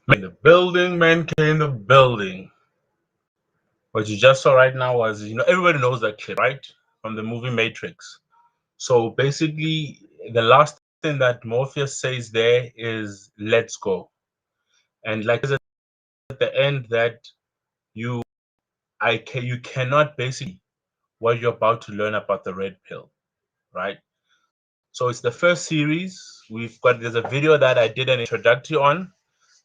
In the building, man, in the building. What you just saw right now was, everybody knows that kid, right? From the movie Matrix. So basically, the last thing that Morpheus says there is, let's go. And like at the end that you cannot basically what you're about to learn about the red pill, right? So it's the first series. There's a video that I did an introductory on.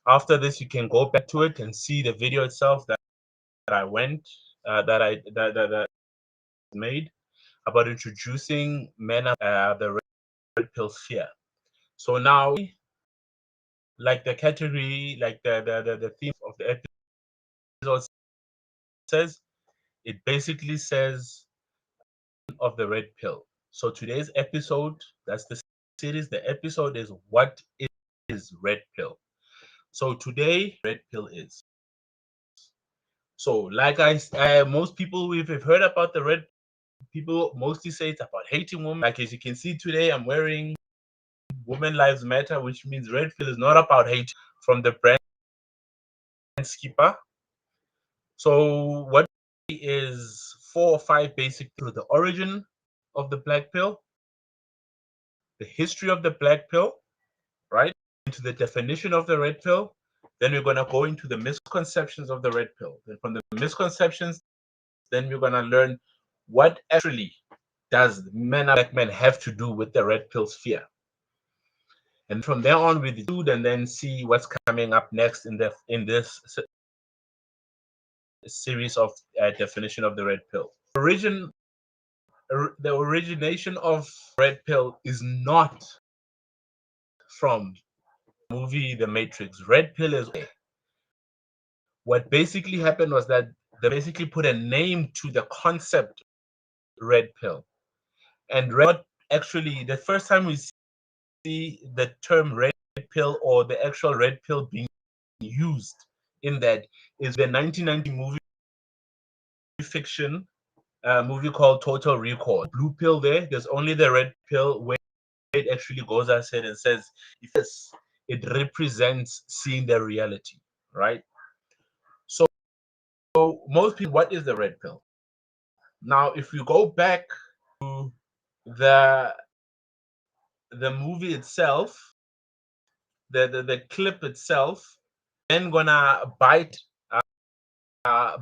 After this, you can go back to it and see the video itself that I made about introducing men of the red pill sphere. So now, like the category, like the theme of the episode says, it basically says of the red pill. So today's episode, that's the series. The episode is what is red pill. So today, red pill is. So like most people we've heard about the red. People mostly say it's about hating women. Like as you can see today, I'm wearing Women Lives Matter, which means red pill is not about hate from the brand skipper. So what is 4 or 5 basic through the origin of the black pill, the history of the black pill, right? Into the definition of the red pill. Then we're going to go into the misconceptions of the red pill. Then from the misconceptions, then we're going to learn what actually does black men have to do with the red pill sphere. And from there on, we do and then see what's coming up next in this series of definition of the red pill. The origination of red pill is not from the movie The Matrix. Red pill is what basically happened was that they basically put a name to the concept red pill. And red actually, the first time we see the term red pill or the actual red pill being used in that is the 1990 movie fiction movie called Total Recall. Blue pill there's only the red pill where it actually goes ahead and says, if it represents seeing the reality, right? So most people, what is the red pill? Now, if you go back to the movie itself, the clip itself, then gonna bite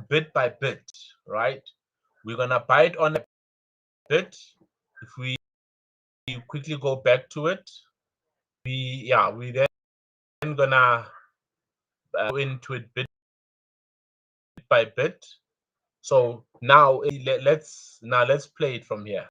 bit by bit, right? We're gonna bite on a bit. If we quickly go back to it, we then gonna go into it bit by bit. So now let's play it from here.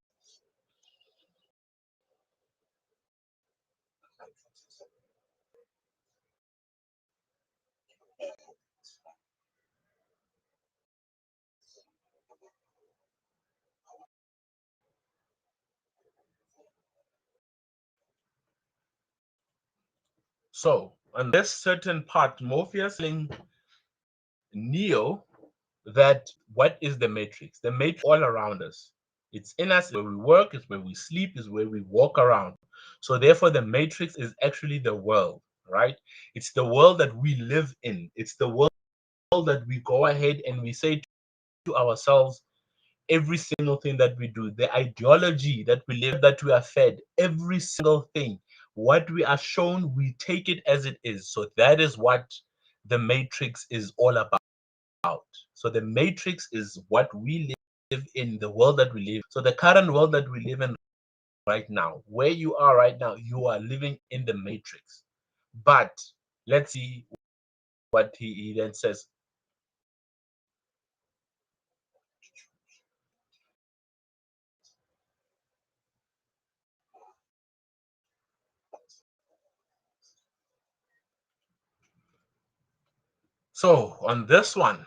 So on this certain part, Morpheus telling Neo that what is the matrix? The matrix all around us. It's in us, where we work, it's where we sleep, it's where we walk around. So therefore, the matrix is actually the world, right? It's the world that we live in. It's the world that we go ahead and we say to ourselves every single thing that we do, the ideology that we live, that we are fed, every single thing. What we are shown, we take it as it is. So that is what the matrix is all about. So the matrix is what we live in, the world that we live. So the current world that we live in right now, where you are right now, you are living in the matrix. But let's see what he then says. So on this one,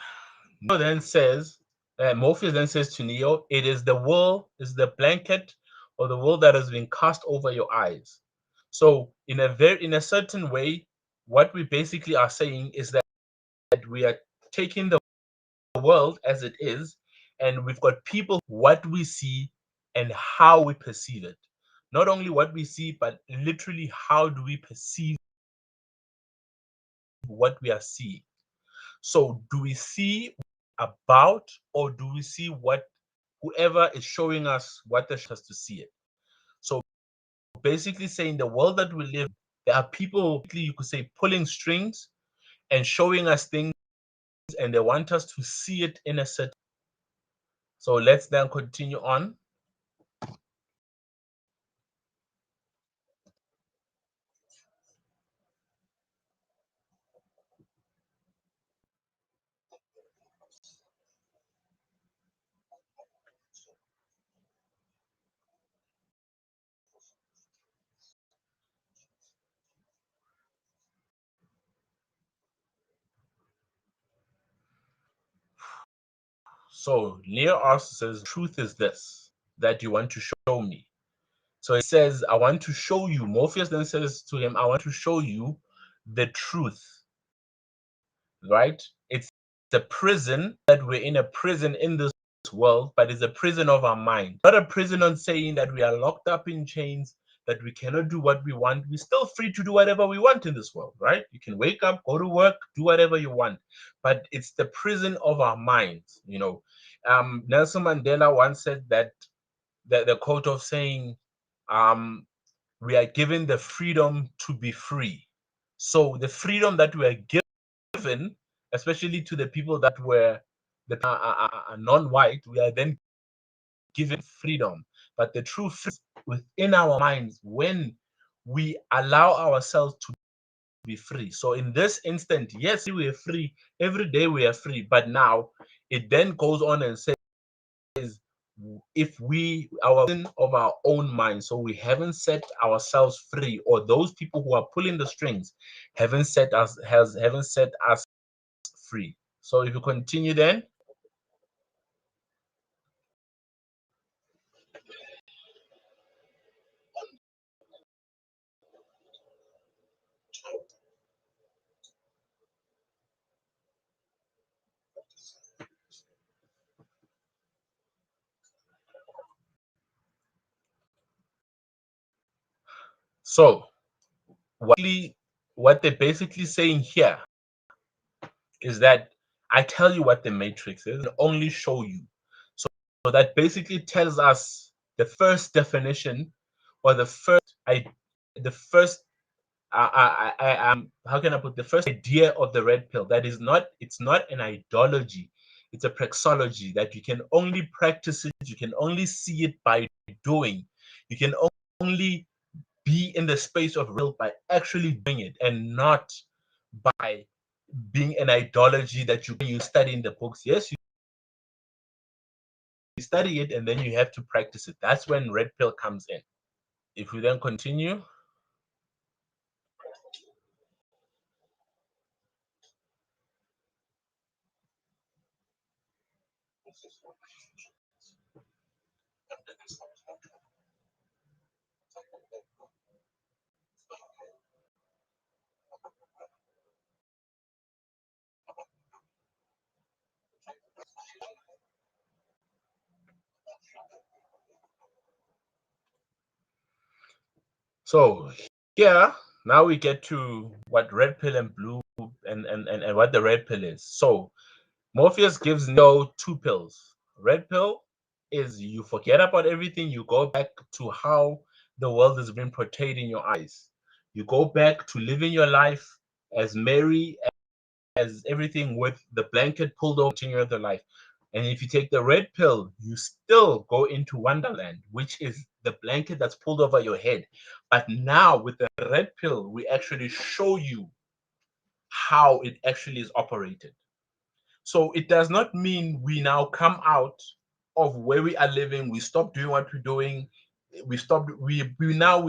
Neo then says, Morpheus then says to Neo, it is the world, is the blanket or the world that has been cast over your eyes. So in a certain way, what we basically are saying is that we are taking the world as it is, and we've got people what we see and how we perceive it. Not only what we see, but literally how do we perceive what we are seeing. So do we see about, or do we see what whoever is showing us what they has to see it? So basically saying the world that we live, there are people, you could say, pulling strings and showing us things, and they want us to see it in a certain. So let's then continue on. So Neo asks, says, truth is this that you want to show me. So he says, I want to show you. Morpheus then says to him, I want to show you the truth, right? It's the prison that we're in, a prison in this world, but it's a prison of our mind. Not a prison on saying that we are locked up in chains, that we cannot do what we want. We're still free to do whatever we want in this world, right? You can wake up, go to work, do whatever you want. But it's the prison of our minds, you know. Nelson Mandela once said that the quote of saying, um, we are given the freedom to be free. So the freedom that we are given, especially to the people that were non-white, we are then given freedom. But the true freedom within our minds when we allow ourselves to be free. So in this instant, yes, we are free. Every day we are free. But now it then goes on and says, if we our of our own mind, so we haven't set ourselves free, or those people who are pulling the strings haven't set us free. So if you continue then. So what they're basically saying here is that I tell you what the matrix is and only show you. So that basically tells us the first definition, or the first how can I put, the first idea of the red pill. That is not, it's not an ideology, it's a praxology that you can only practice it, you can only see it by doing, you can only be in the space of real by actually doing it, and not by being an ideology that you study in the books. Yes, you study it and then you have to practice it. That's when red pill comes in. If we then continue, so here now we get to what red pill and blue and what the red pill is. So Morpheus gives Neo two pills. Red pill is you forget about everything, you go back to how the world has been portrayed in your eyes. You go back to living your life as merry as everything with the blanket pulled over the life. And if you take the red pill, you still go into Wonderland, which is the blanket that's pulled over your head. But now with the red pill, we actually show you how it actually is operated. So it does not mean we now come out of where we are living, we stop doing what we're doing, we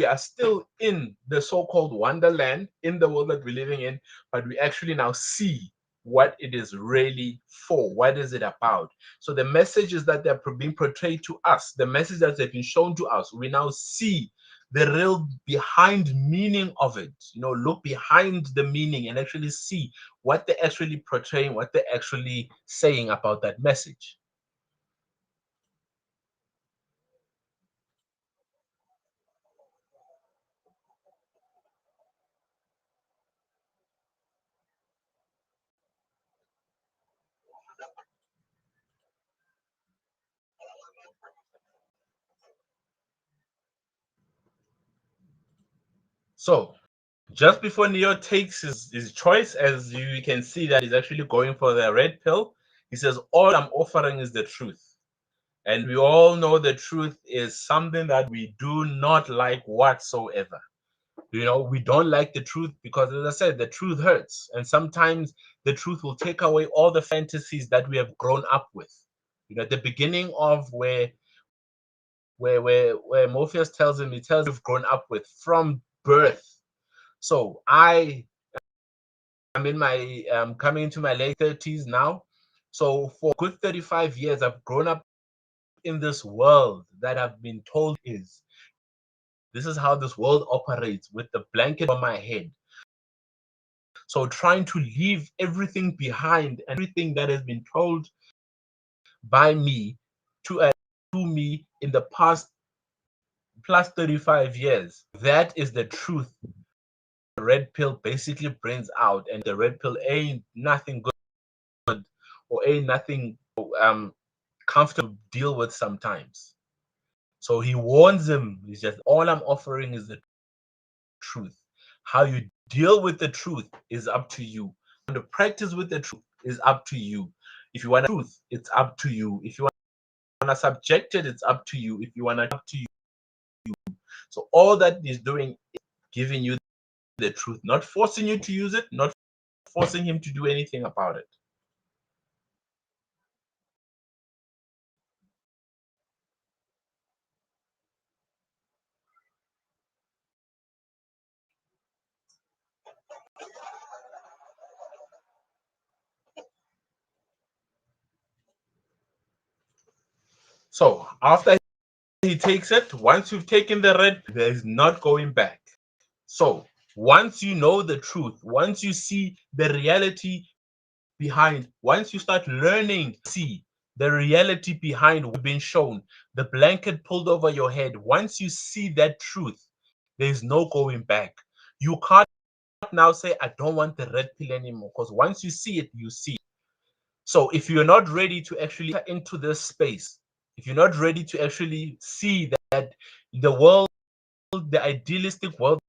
are still in the so-called wonderland in the world that we're living in, but we actually now see what it is really for. What is it about? So the messages that they're being portrayed to us, the message that they've been shown to us, we now see the real behind meaning of it. Look behind the meaning and actually see what they're actually portraying, what they're actually saying about that message. So just before Neo takes his choice, as you can see that he's actually going for the red pill, he says, all I'm offering is the truth. And we all know the truth is something that we do not like whatsoever. We don't like the truth because, as I said, the truth hurts. And sometimes the truth will take away all the fantasies that we have grown up with. At the beginning of where Morpheus tells him, he tells him, you've grown up with from birth. So I'm in my coming into my late 30s now. So for a good 35 years, I've grown up in this world that I've been told this is how this world operates, with the blanket on my head. So trying to leave everything behind, and everything that has been told by me to me in the past plus 35 years, that is the truth the red pill basically brings out. And the red pill ain't nothing good, or ain't nothing comfortable to deal with sometimes. So he warns him, he's just, all I'm offering is the truth. How you deal with the truth is up to you. And to practice with the truth is up to you. If you want truth, it's up to you. If you want to subject it, it's up to you. If you want to, up to you. So all that is doing is giving you the truth, not forcing you to use it, not forcing him to do anything about it. So after he takes it, once you've taken the red, there's not going back. So once you know the truth, once you see the reality behind, once you start learning, see the reality behind what's been shown, the blanket pulled over your head, once you see that truth, there's no going back. You can't now say, I don't want the red pill anymore, because once you see it, you see it. So if you're not ready to actually enter into this space, if you're not ready to actually see that the world, the idealistic world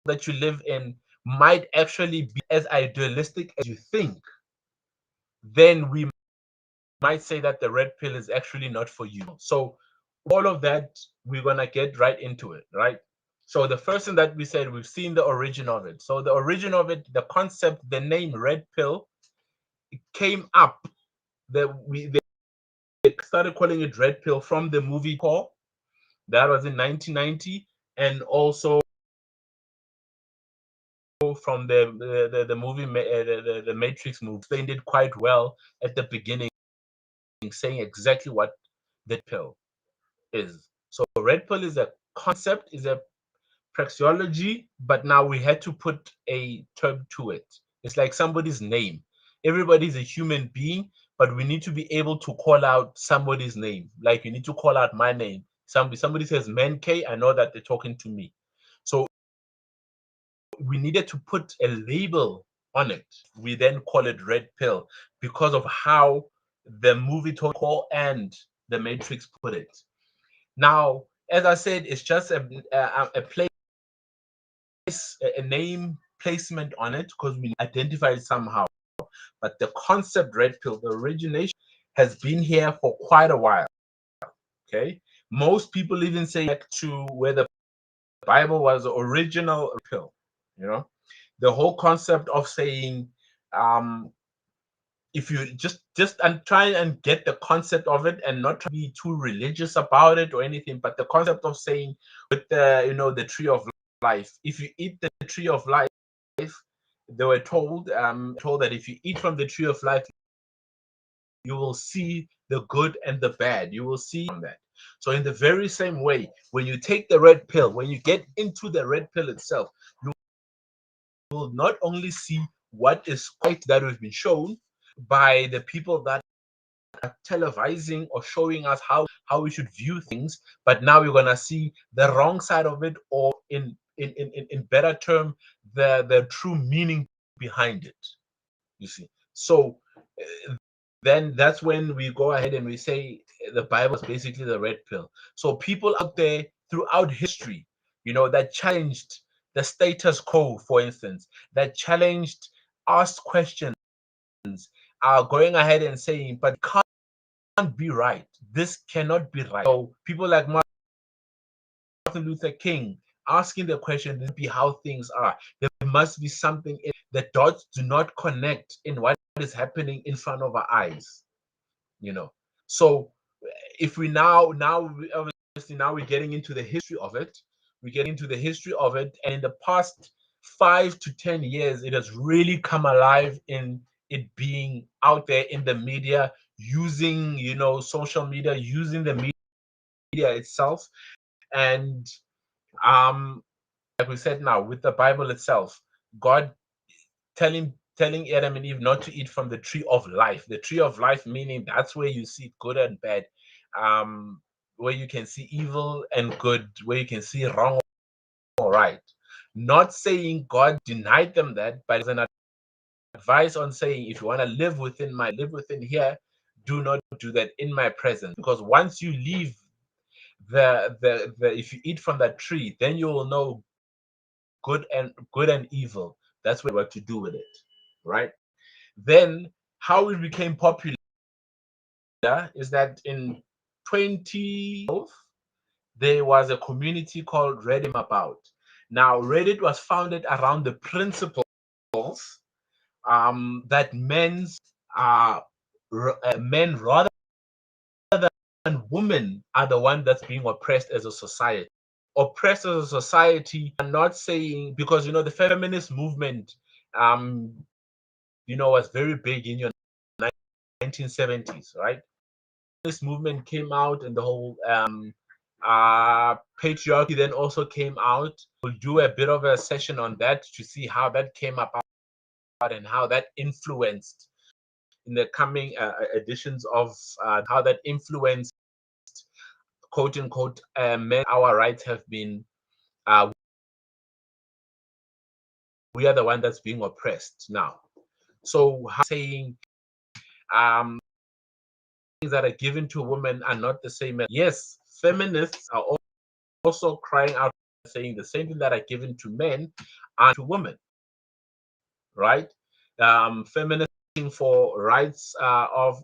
that you live in might actually be as idealistic as you think, then we might say that the red pill is actually not for you. So all of that, we're going to get right into it, right? So the first thing that we said, we've seen the origin of it. So the origin of it, the concept, the name red pill, it came up. They started calling it red pill from the movie Call. That was in 1990, and also from the movie the Matrix movie. Explained it quite well at the beginning, saying exactly what the pill is. So red pill is a concept, is a praxeology, but now we had to put a term to it. It's like somebody's name. Everybody's a human being, but we need to be able to call out somebody's name. Like you need to call out my name. Somebody says Man K, I know that they're talking to me. So we needed to put a label on it. We then call it red pill because of how the movie Call and the Matrix put it. Now, as I said, it's just a place, a name placement on it because we identify it somehow. But the concept red pill, the origination, has been here for quite a while. Okay, most people even say back to where the Bible was the original pill. You know, the whole concept of saying, if you just and try and get the concept of it and not be too religious about it or anything, but the concept of saying with the tree of life, if you eat the tree of life, they were told that if you eat from the tree of life, you will see the good and the bad. You will see that. So in the very same way, when you take the red pill, when you get into the red pill itself, you will not only see what is right that we've been shown by the people that are televising or showing us how we should view things, but now we're gonna see the wrong side of it, or in better term, the true meaning behind it. You see, so then that's when we go ahead and we say the Bible is basically the red pill. So people out there throughout history, that challenged the status quo, for instance, that challenged, asked questions, are going ahead and saying, but it can't be right. This cannot be right. So people like Martin Luther King asking the question, this be how things are. There must be something. The dots do not connect in what is happening in front of our eyes. So if we obviously now we're getting into the history of it. We get into the history of it, and in the past 5 to 10 years, it has really come alive in it being out there in the media, using social media, using the media itself, and like we said, now with the Bible itself, God telling Adam and Eve not to eat from the tree of life. The tree of life, meaning that's where you see good and bad, where you can see evil and good, where you can see wrong or right. Not saying God denied them that, but it's an advice on saying, if you want to live within here, do not do that in my presence. Because once you leave the if you eat from that tree, then you will know good and evil. That's what to do with it, right? Then how it became popular is that in 2012 there was a community called Reddit About. Now Reddit was founded around the principles that men rather than women are the one that's being oppressed as a society. Oppressed as a society, and not saying, because the feminist movement was very big in your 1970s, right? This movement came out, and the whole patriarchy then also came out. We'll do a bit of a session on that to see how that came about and how that influenced in the coming editions of how that influenced, quote unquote, men. Our rights have been, we are the one that's being oppressed now. So saying things that are given to women are not the same. Yes, feminists are also crying out, saying the same thing that are given to men and to women, right? Feminists for rights of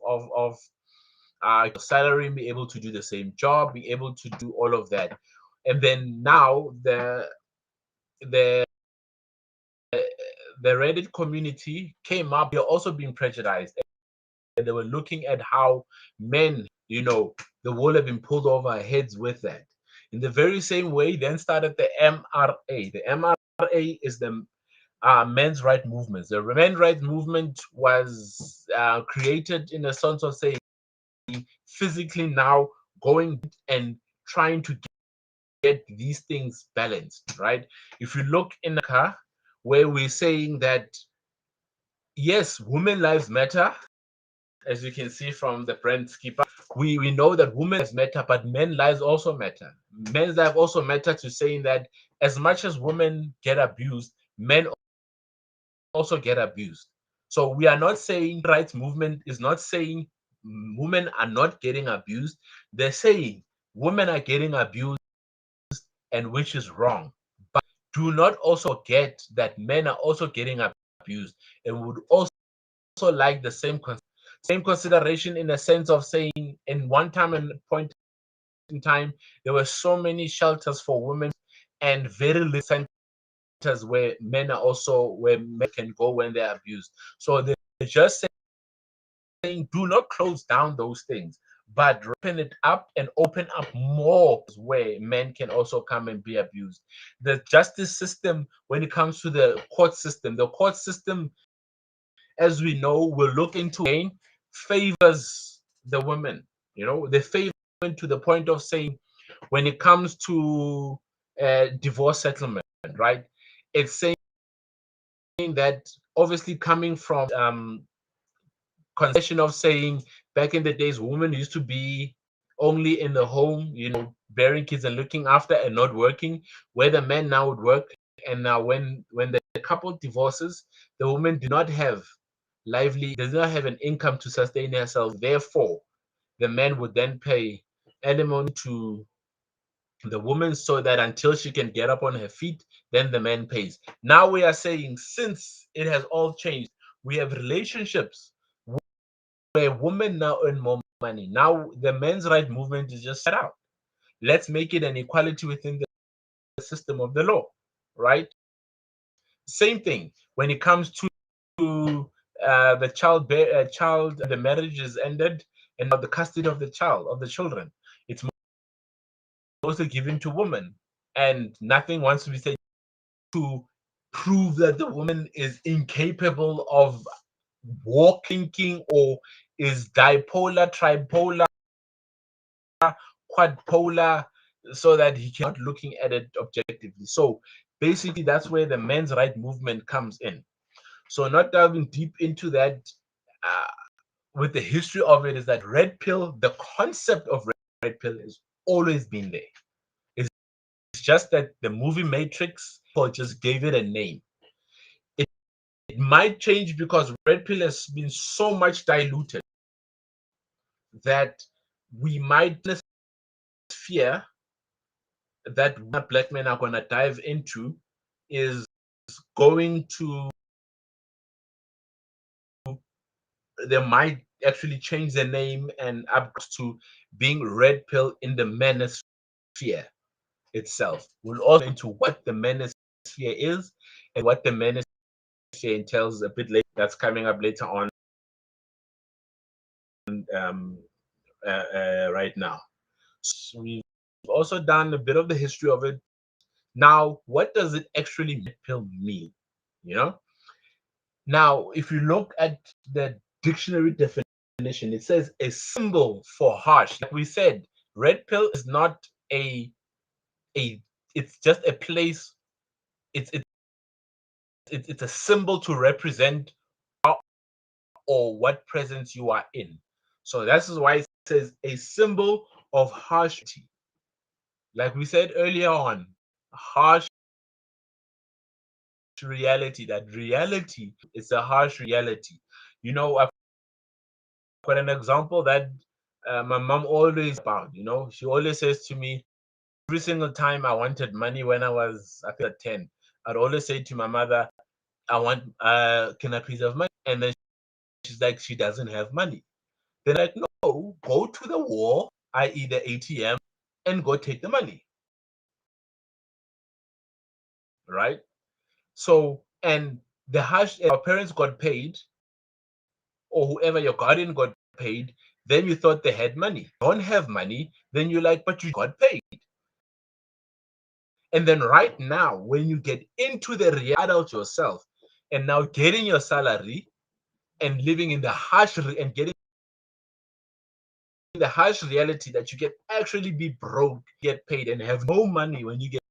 salary, be able to do the same job, be able to do all of that. And then now the the Reddit community came up. They're also being prejudiced, and they were looking at how men, the wool have been pulled over our heads with that. In the very same way, then started the MRA. The MRA is the men's right movement. The men's right movement was created in a sense of saying physically now going and trying to get these things balanced, right? If you look in the car where we're saying that yes, women lives matter, as you can see from the brand skipper, we know that women lives matter, but men lives also matter. Men's life also matter to saying that as much as women get abused, men also get abused. So we are not saying rights movement is not saying women are not getting abused. They're saying women are getting abused and which is wrong. But do not also get that men are also getting abused and would also like the same consideration in the sense of saying in one time and point in time there were so many shelters for women and very little centers where men can go when they're abused. So they're just saying do not close down those things, but open it up and open up more where men can also come and be abused. The justice system, when it comes to the court system, as we know, will look into again, favors the women. They favor women to the point of saying, when it comes to divorce settlement, right? It's saying that obviously coming from concession of saying back in the days, women used to be only in the home, bearing kids and looking after and not working, where the men now would work. And now when the couple divorces, the woman does not have an income to sustain herself. Therefore, the man would then pay alimony to the woman so that until she can get up on her feet, then the man pays. Now we are saying, since it has all changed, we have relationships where women now earn more money. Now the men's right movement is just set out. Let's make it an equality within the system of the law, right? Same thing when it comes to the marriage is ended, and now the custody of the children. It's mostly given to women, and nothing wants to be said to prove that the woman is incapable of walking or is dipolar, tripolar, quadpolar, so that he cannot looking at it objectively. So basically, that's where the men's right movement comes in. So not diving deep into that, uh, with the history of it, is that red pill, the concept of red pill has always been there. It's just that the movie Matrix just gave it a name. It might change because red pill has been so much diluted that we might fear that black men are going to dive into is going to, they might actually change the name and upgrade to being red pill in the manosphere itself. We'll also into what the manosphere is and what the manosphere entails a bit later. That's coming up later on, um, right now. So we've also done a bit of the history of it. Now, what does it actually red pill mean? You know, now if you look at the dictionary definition, it says a symbol for harsh. Like we said, red pill is not a it's just a place. It's a symbol to represent or what presence you are in. So that's why it says a symbol of harshity. Like we said earlier on, harsh reality. That reality is a harsh reality. I've got an example that my mom always about. She always says to me, every single time I wanted money when I was, I think, 10, I'd always say to my mother, I want, can I please have money? And then she's like, she doesn't have money. Then I'm like, no, go to the wall, i.e. the ATM, and go take the money. right? So, and the harsh, our parents got paid, or whoever your guardian got paid, then you thought they had money. Don't have money, then you're like, but you got paid. And then right now, when you get into the real adult yourself, and now getting your salary and living in the and getting the harsh reality that you can actually be broke, get paid, and have no money when you get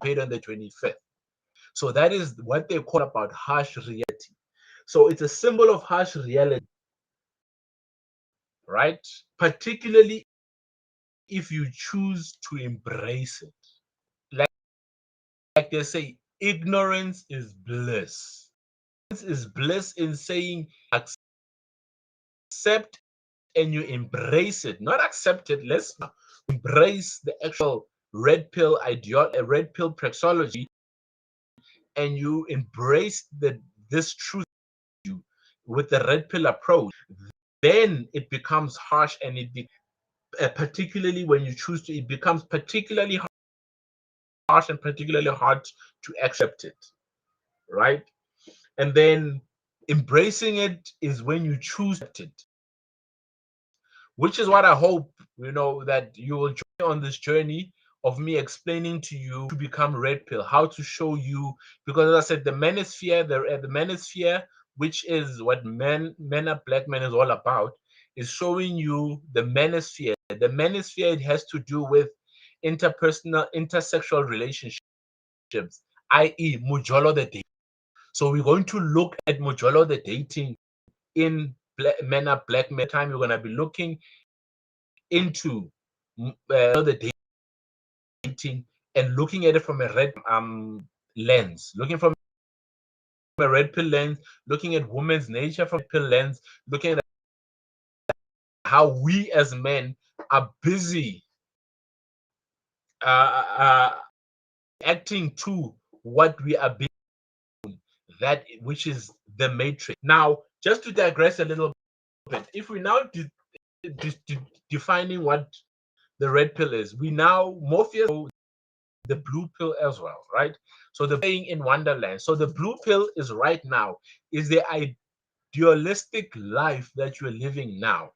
paid on the 25th. So that is what they call about harsh reality. So it's a symbol of harsh reality, right? Particularly if you choose to embrace it. Like they say, ignorance is bliss. Is bliss in saying accept and you embrace it, not accept it. Let's embrace the actual red pill praxeology, and you embrace this truth you with the red pill approach. Then it becomes harsh, and particularly when you choose to, it becomes particularly harsh and particularly hard to accept it, right? And then embracing it is when you choose it, which is what I hope, that you will join on this journey of me explaining to you to become red pill, how to show you, because as I said, the manosphere, the manosphere, which is what men are black men is all about, is showing you the manosphere. The manosphere, it has to do with interpersonal, intersexual relationships, i.e., Mujolo the dating. So we're going to look at Mujolo the dating in men are black men. Time we're going to be looking into the dating and looking at it from a red lens, looking from a red pill lens, looking at women's nature from a pill lens, looking at how we as men are busy acting to what we are being, that which is the matrix. Now, just to digress a little bit, if we now defining what the red pill is, we now Morpheus the blue pill as well, right? So the playing in Wonderland. So the blue pill is right now is the idealistic life that you're living now,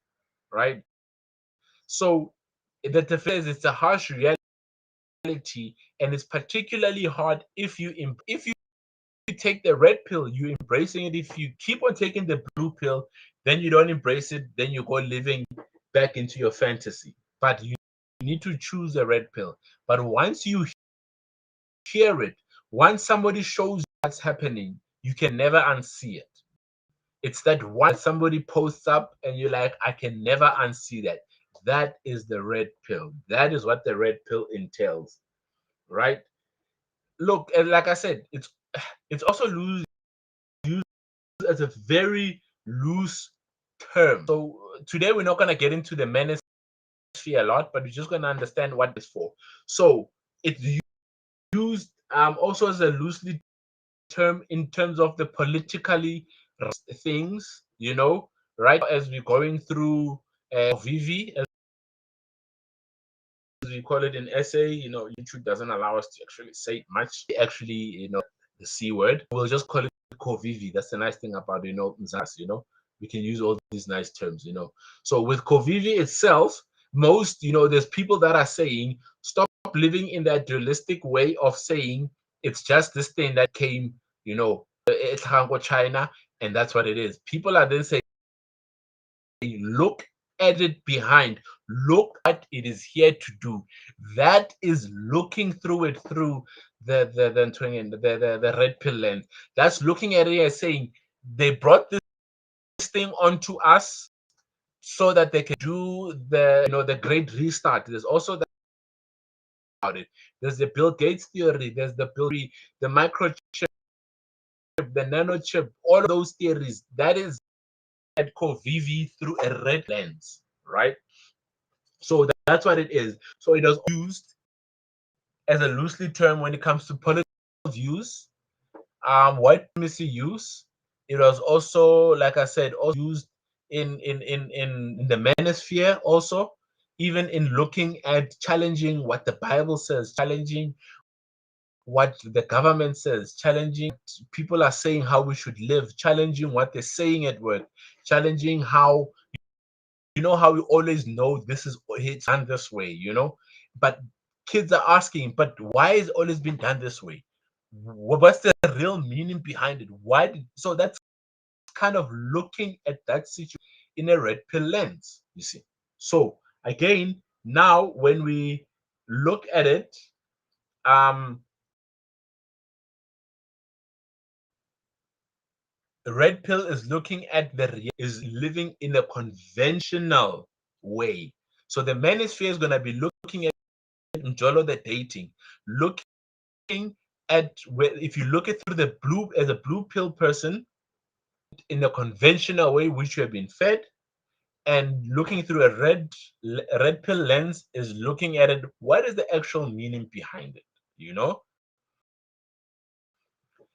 right? So the difference is it's a harsh reality, and it's particularly hard if you take the red pill, you embracing it. If you keep on taking the blue pill, then you don't embrace it, then you go living back into your fantasy. But you need to choose a red pill. But once you hear it, once somebody shows you what's happening, you can never unsee it. It's that one that somebody posts up and you're like, I can never unsee that. That is the red pill. That is what the red pill entails, right? Look, and like I said, it's also used as a very loose term. So today we're not gonna get into the manosphere a lot, but we're just gonna understand what it's for. So it's used also as a loosely term in terms of the politically things, right? As we're going through VV, as we call it in essay, YouTube doesn't allow us to actually say much. Actually, the C word. We'll just call it Covivi. That's the nice thing about, Mzas, we can use all these nice terms. So with Covivi itself, there's people that are saying, stop living in that dualistic way of saying it's just this thing that came, it's China, and that's what it is. People are then saying, look at it behind, look what it is here to do. That is looking through it through the red pill lens. That's looking at it and saying they brought this thing onto us so that they can do the great restart. There's also that about it. There's the Bill Gates theory, there's the microchip, the nanochip, all of those theories. That is at CoVV through a red lens, right? So that's what it is. So it was used as a loosely term when it comes to political views, white supremacy use. It was also, like I said, also used in the manosphere also, even in looking at challenging what the Bible says, challenging what the government says, challenging people are saying how we should live, challenging what they're saying at work, challenging how, how we always know this is it's done this way, but kids are asking, but why is it always been done this way? What's the real meaning behind it? So that's kind of looking at that situation in a red pill lens, you see. So again, now when we look at it, um the red pill is looking at is living in a conventional way. So the manosphere is going to be looking at Njolo the dating, looking at where, if you look at through the blue as a blue pill person in a conventional way which you have been fed, and looking through a red pill lens is looking at it, what is the actual meaning behind it, you know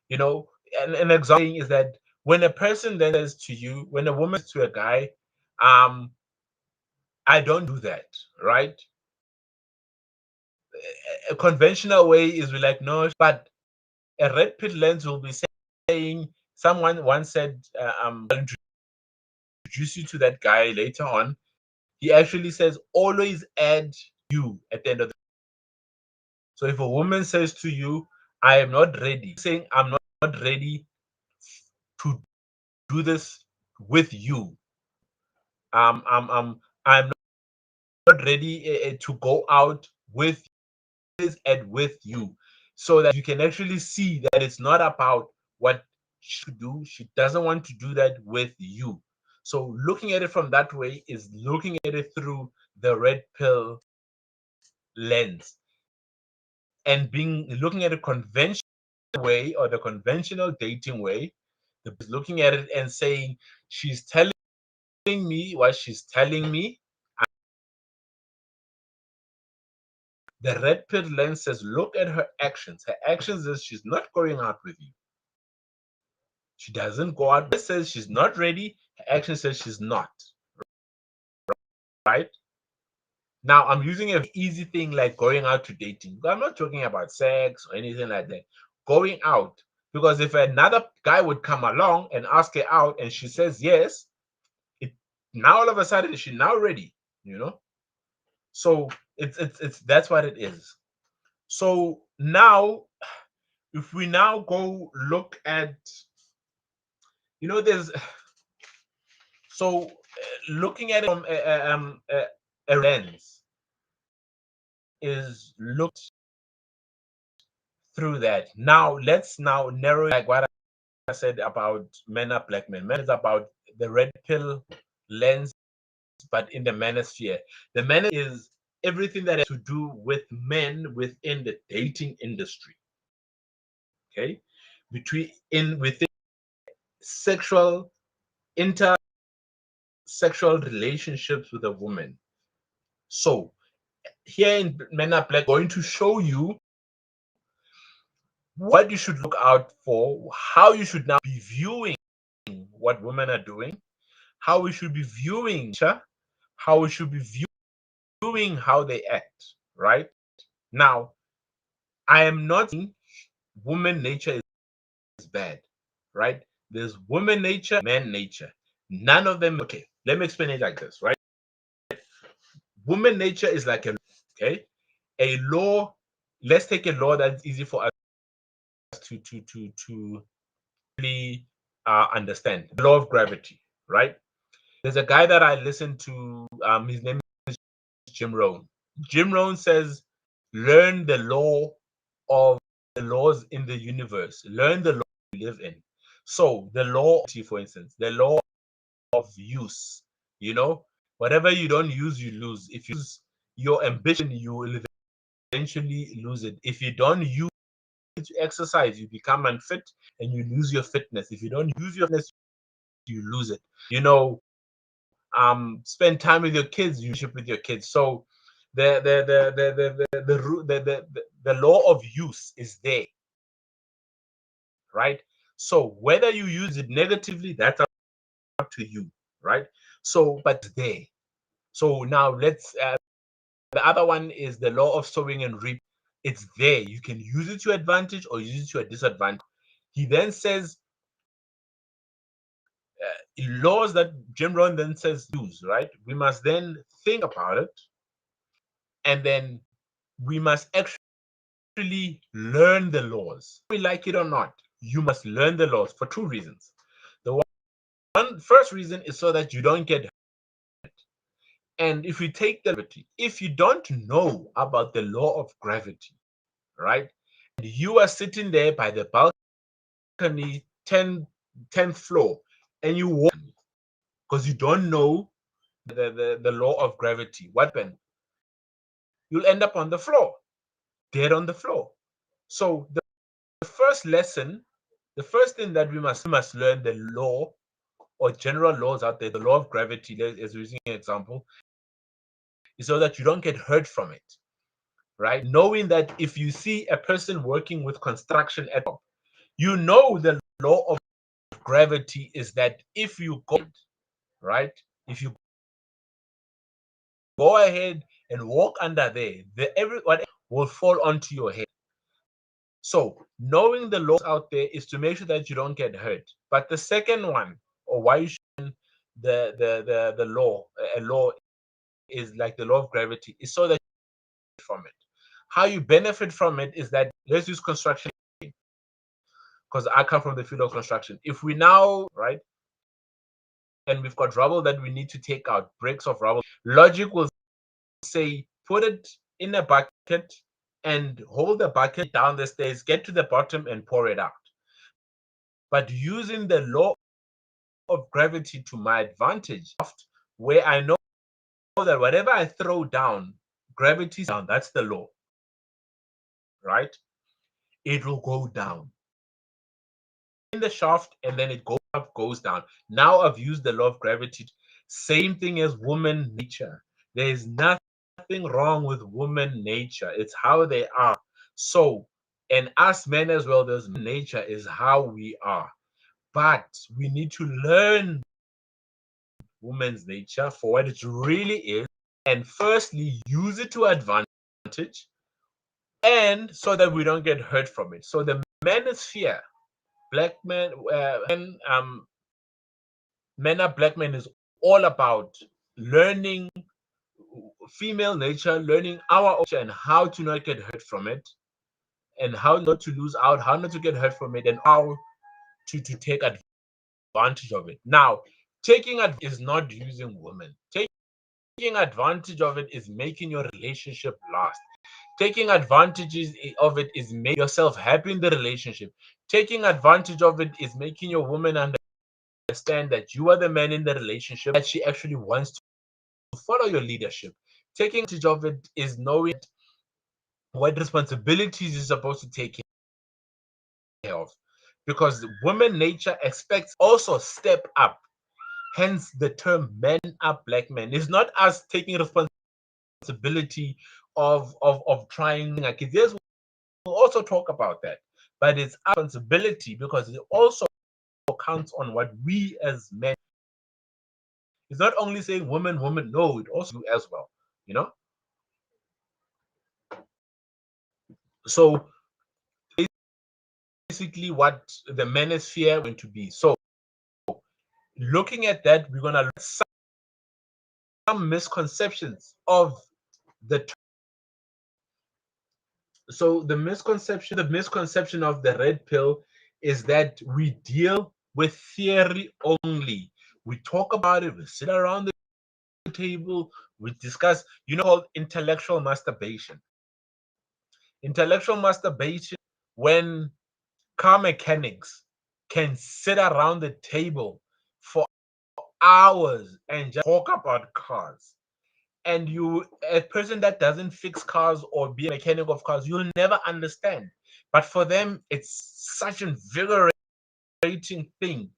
you know an example is that when a person then says to you, when a woman says to a guy, I don't do that, right? A conventional way is we like, no, but a red pill lens will be saying, someone once said, I'll introduce you to that guy later on. He actually says, always add you at the end of the. So if a woman says to you, I am not ready, saying I'm not ready to do this with you. I'm not ready to go out with this and with you. So that you can actually see that it's not about what she should do. She doesn't want to do that with you. So looking at it from that way is looking at it through the red pill lens, and being looking at a conventional way, or the conventional dating way, looking at it and saying, she's telling me what she's telling me. The red pill lens says, look at her actions. Her actions is she's not going out with you. She doesn't go out. It says she's not ready. Her action says she's not. Right? Now, I'm using an easy thing like going out to dating. I'm not talking about sex or anything like that. Going out. Because if another guy would come along and ask her out and she says yes, now all of a sudden she's now ready, So it's that's what it is. So now, if we now go look at, there's so looking at it from a lens is looked through that. Now let's now narrow, like what I said about men are black men. Men is about the red pill lens, but in the manosphere. The manosphere is everything that has to do with men within the dating industry. Okay, within sexual intersexual relationships with a woman. So here in Men Are Black, going to show you what you should look out for, how you should now be viewing what women are doing, how we should be viewing, how we should be viewing how they act, right? Now, I am not saying woman nature is bad, right? There's woman nature, man nature. None of them, okay, let me explain it like this, right? Woman nature is like okay? A law, let's take a law that's easy for us to really understand. The law of gravity, right? There's a guy that I listen to, his name is Jim Rohn. Jim Rohn says, learn the laws in the universe. Learn the law you live in. So the law, for instance, the law of use, whatever you don't use, you lose. If you use your ambition, you will eventually lose it. If you don't use it to exercise, you become unfit and you lose your fitness. If you don't use your fitness, you lose it. Spend time with your kids, you ship with your kids. So the law of use is there, right? So whether you use it negatively, that's up to you, right? So but there. So now let's the other one is the law of sowing and reap. It's there. You can use it to your advantage or use it to your disadvantage. He then says laws that Jim Rohn then says use, right? We must then think about it, and then we must actually learn the laws. We like it or not, you must learn the laws for two reasons. The first reason is so that you don't get hurt. And if you take the gravity, if you don't know about the law of gravity, right, and you are sitting there by the balcony 10th floor and you walk because you don't know the law of gravity, what happens? You'll end up on the floor, dead on the floor. So the first lesson, the first thing that we must learn the law or general laws out there, the law of gravity, as we're using an example, is so that you don't get hurt from it, right? Knowing that if you see a person working with construction at all, you know the law of gravity is that if you go, right, if you go ahead and walk under there, everyone will fall onto your head. So knowing the laws out there is to make sure that you don't get hurt. But the second one, or why you should the law, a law is like the law of gravity, is so that you from it. How you benefit from it is that let's use construction because I come from the field of construction. If we now, right, and we've got rubble that we need to take out, bricks of rubble, logic will say put it in a bucket and hold the bucket down the stairs, get to the bottom and pour it out. But using the law of gravity to my advantage, where I know that whatever I throw down, gravity's down. That's the law, right? It will go down in the shaft and then it goes up, goes down. Now I've used the law of gravity. Same thing as woman nature. There is nothing wrong with woman nature. It's how they are. So, and us men as well, there's nature is how we are. But we need to learn woman's nature for what it really is, and firstly use it to advantage, and so that we don't get hurt from it. So the manosphere, black men, men are black men is all about learning female nature, learning our nature and how to not get hurt from it, and how not to lose out, how not to get hurt from it, and how to take advantage of it. Now, taking advantage is not using women. Taking advantage of it is making your relationship last. Taking advantages of it is making yourself happy in the relationship. Taking advantage of it is making your woman understand that you are the man in the relationship, that she actually wants to follow your leadership. Taking advantage of it is knowing what responsibilities you're supposed to take care of. Because woman nature expects also step up. Hence the term men are black men. It's not us taking responsibility of trying like yes, we'll also talk about that. But it's our responsibility because it also counts on what we as men. It's not only saying women, women, no, it also you as well, you know? So basically what the manosphere is going to be. So looking at that, we're gonna learn some misconceptions of the so the misconception of the red pill is that we deal with theory only. We talk about it, we sit around the table, we discuss, called intellectual masturbation. Intellectual masturbation, when car mechanics can sit around the table for hours and just talk about cars. And a person that doesn't fix cars or be a mechanic of cars, you'll never understand. But for them, it's such an invigorating thing.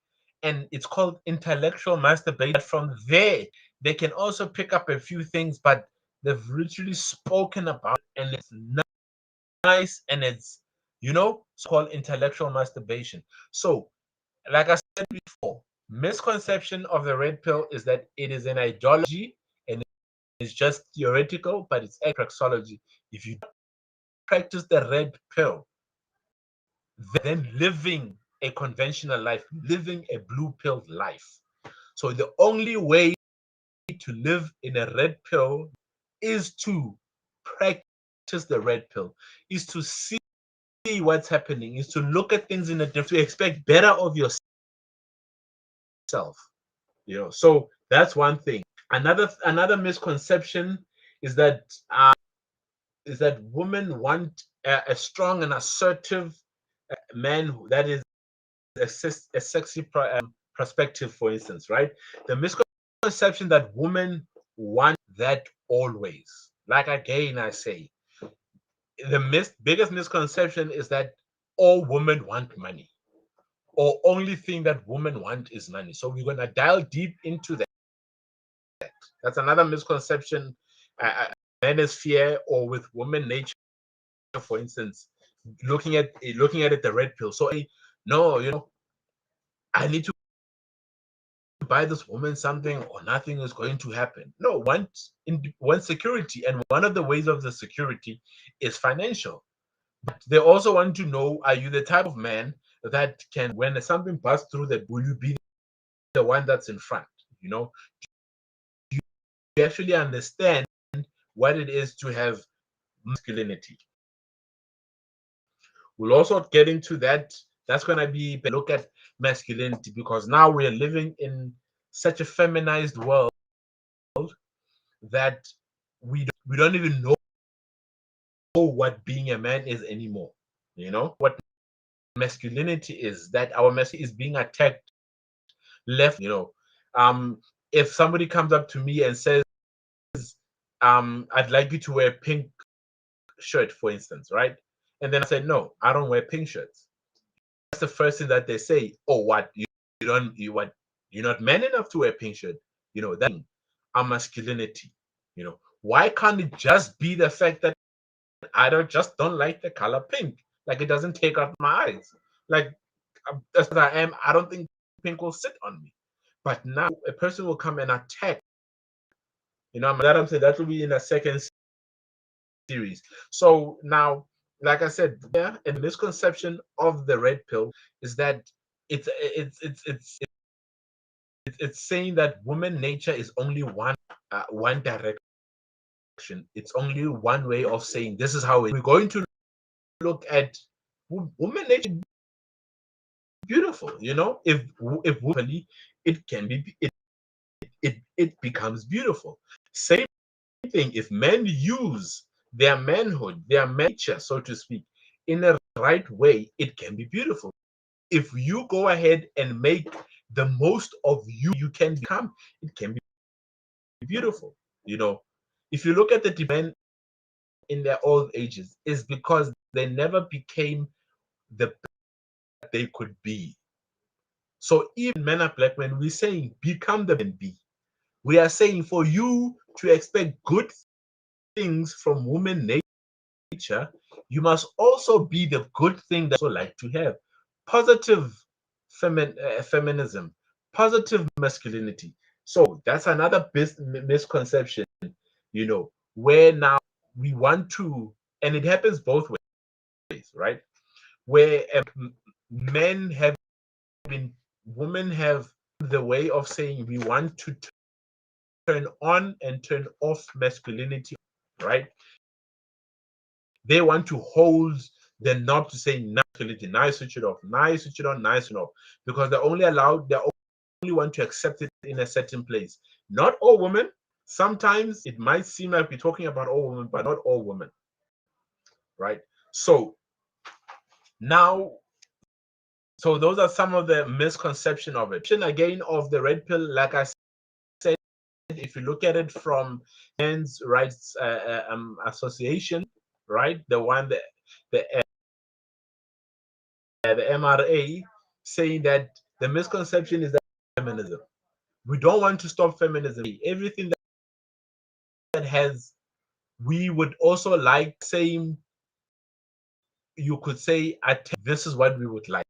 And it's called intellectual masturbation. From there, they can also pick up a few things, but they've literally spoken about it, and it's nice, and it's called intellectual masturbation. So, like I said before, misconception of the red pill is that it is an ideology and it's just theoretical, but it's praxeology. If you practice the red pill than living a conventional life, living a blue pill life. So the only way to live in a red pill is to practice the red pill, is to see what's happening, is to look at things in a different, to expect better of yourself. So that's one thing. Another misconception is that women want a strong and assertive man that is a sexy perspective, for instance, right? The misconception that women want that always. Like again, I say, the biggest misconception is that all women want money, or only thing that women want is money. So we're gonna dial deep into that. That's another misconception. Men is fear, or with woman nature, for instance, looking at it the red pill. So no, I need to buy this woman something or nothing is going to happen. No, want security, and one of the ways of the security is financial. But they also want to know, are you the type of man that can, when something passes through, that will you be the one that's in front? You actually understand what it is to have masculinity. We'll also get into that. That's going to be a look at masculinity, because now we're living in such a feminized world that we don't even know what being a man is anymore. What masculinity is, that our masculinity is being attacked left. If somebody comes up to me and says, I'd like you to wear pink shirt, for instance, right? And then I say, no, I don't wear pink shirts. That's the first thing that they say. Oh, what, you don't, you're not man enough to wear pink shirt. That our masculinity. Why can't it just be the fact that I don't like the color pink? Like, it doesn't take out my eyes. Like, as I am, I don't think pink will sit on me. But now a person will come and attack. That I'm saying, that will be in a second series. So now, like I said, yeah, a misconception of the red pill is that it's saying that woman nature is only one direction. It's only one way of saying this is how we're going to look at woman nature. Beautiful, if womanly, it can be, it becomes beautiful. Same thing, if men use their manhood, their nature, so to speak, in the right way, it can be beautiful. If you go ahead and make the most of you can become, it can be beautiful. If you look at the men in their old ages, is because they never became the best they could be. So even men are black men, we're saying become the man be. We are saying for you to expect good things from woman nature, you must also be the good thing that you like to have. Positive feminism, positive masculinity. So that's another misconception, where now we want to, and it happens both ways, right? Where men have women have the way of saying we want to turn on and turn off masculinity, right? They want to hold the knob to say masculinity, nice switch it off, nice switch it on, nice and off, because they only want to accept it in a certain place. Not all women. Sometimes it might seem like we're talking about all women, but not all women, right? So now, so those are some of the misconception of it. Again, of the red pill, like I said, if you look at it from Men's Rights Association, right, the one that the MRA, saying that the misconception is that feminism. We don't want to stop feminism. Everything that has, we would also like, same, you could say, this is what we would like.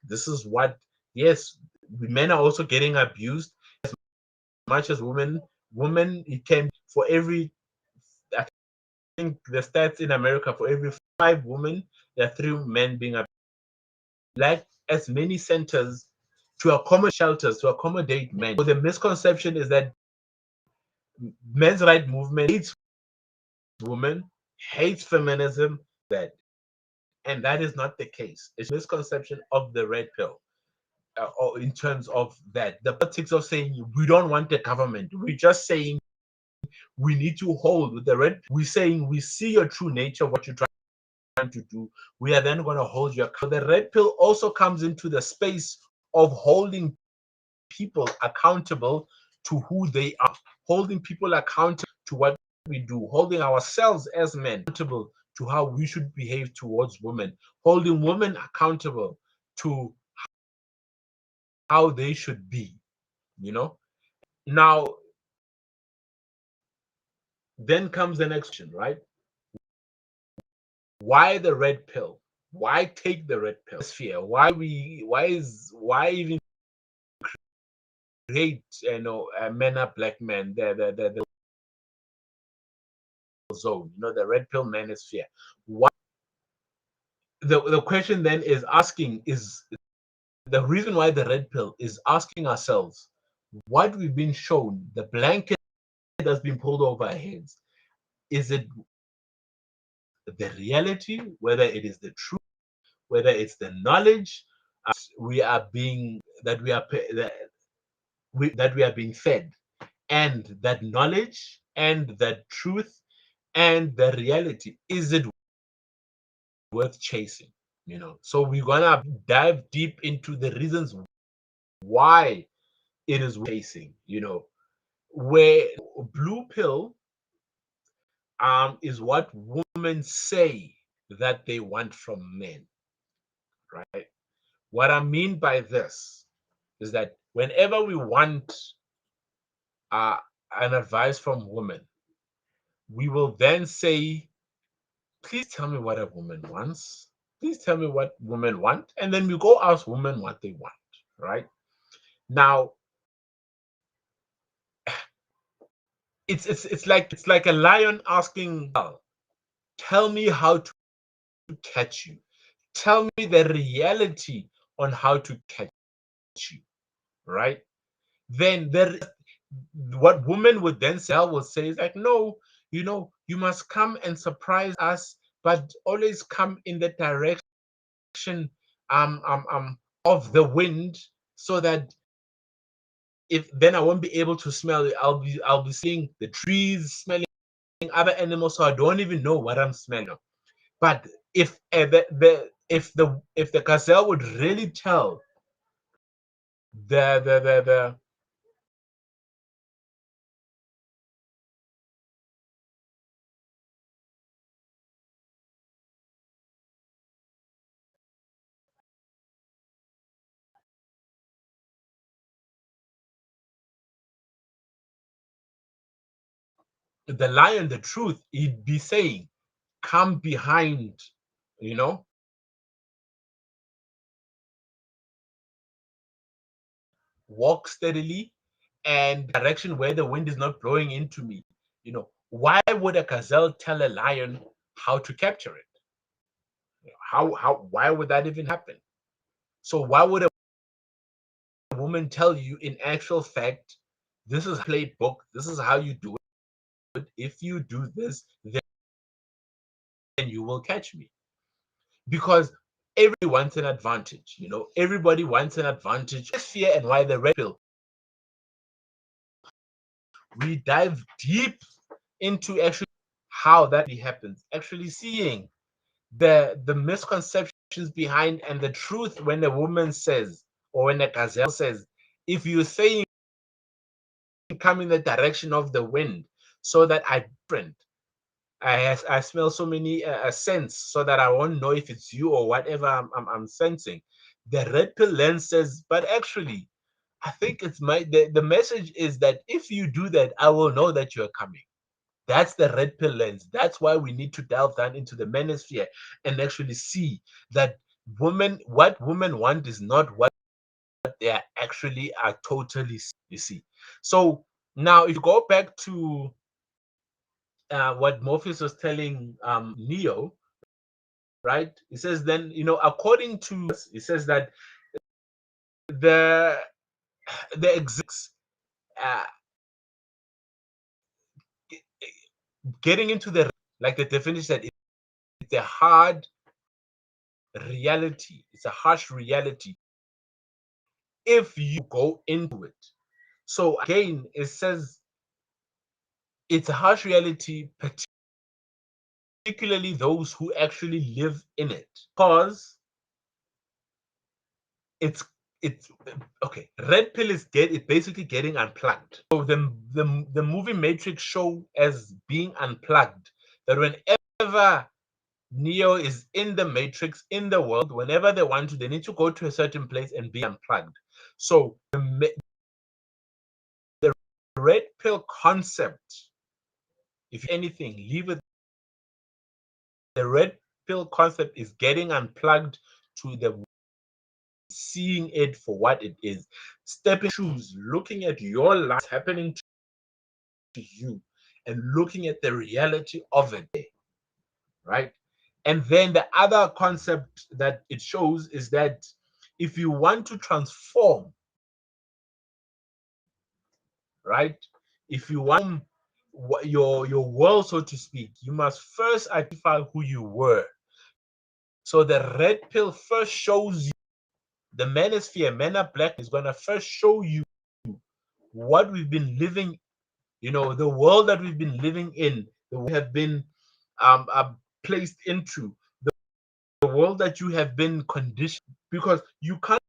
This is what, yes, men are also getting abused as much as women. It can, for every think the stats in America, for every 5 women, there are 3 men being abused. Like as many centers to accommodate shelters to accommodate men. So the misconception is that men's right movement hates women, hates feminism, that, and that is not the case. It's a misconception of the red pill. Or in terms of that, the politics of saying we don't want the government, we're just saying we need to hold with the red. We're saying we see your true nature, what you're trying to do. We are then going to hold you accountable. The red pill also comes into the space of holding people accountable to who they are, holding people accountable to what we do, holding ourselves as men accountable to how we should behave towards women, holding women accountable to how they should be, you know? Now, then comes the next question, right? Why the red pill? Why take the red pill? Fear. Why even create, men are black men, the zone, the red pill manosphere. Why? The question then is asking is the reason why the red pill is asking ourselves what we've been shown, the blanket that's been pulled over our heads. Is it the reality, whether it is the truth, whether it's the knowledge we are being that we are that we are being fed, and that knowledge and that truth and the reality, is it worth chasing? So we're gonna dive deep into the reasons why it is chasing, where blue pill is what women say that they want from men, right? What I mean by this is that whenever we want uh, an advice from women, we will then say, please tell me what a woman wants. Please tell me what women want. And then we go ask women what they want, right? Now, it's like a lion asking, tell me how to catch you. Tell me the reality on how to catch you, right? Then what women would then say, will say is like, no, you must come and surprise us, but always come in the direction of the wind, so that if then I won't be able to smell it. I'll be seeing the trees, smelling other animals, so I don't even know what I'm smelling. But if the gazelle would really tell the lion the truth, he'd be saying, come behind, you know, walk steadily, and direction where the wind is not blowing into me. Why would a gazelle tell a lion how to capture it? Why would that even happen? So why would a woman tell you, in actual fact, this is playbook, this is how you do it. If you do this, then you will catch me. Because everybody wants an advantage, everybody wants an advantage. Fear and why the red pill. We dive deep into actually how that happens, actually seeing the misconceptions behind and the truth when a woman says, or when a gazelle says, if you say come in the direction of the wind, so that I smell so many scents, so that I won't know if it's you or whatever I'm sensing. The red pill lens says, but actually, I think it's the message is that if you do that, I will know that you're coming. That's the red pill lens. That's why we need to delve down into the manosphere and actually see that what women want is not what they are actually are totally, you see. So now if you go back to what Morpheus was telling Neo, right? He says then, according to, he says that the exists, uh, getting into the, like the definition, that it's a hard reality, it's a harsh reality if you go into it. So again, it says it's a harsh reality, particularly those who actually live in it, because it's it's okay. Red pill is basically getting unplugged. So the movie Matrix show as being unplugged, that whenever Neo is in the Matrix, in the world, whenever they want to, they need to go to a certain place and be unplugged. So the red pill concept, if anything, leave it. The red pill concept is getting unplugged to the seeing it for what it is. Stepping shoes, looking at your life happening to you and looking at the reality of it, right? And then the other concept that it shows is that if you want to transform, right? If you want your world, so to speak, you must first identify who you were. So the red pill first shows you the manosphere, men are black, is going to first show you what we've been living, the world that we've been living in, that we have been placed into, the world that you have been conditioned, because you can't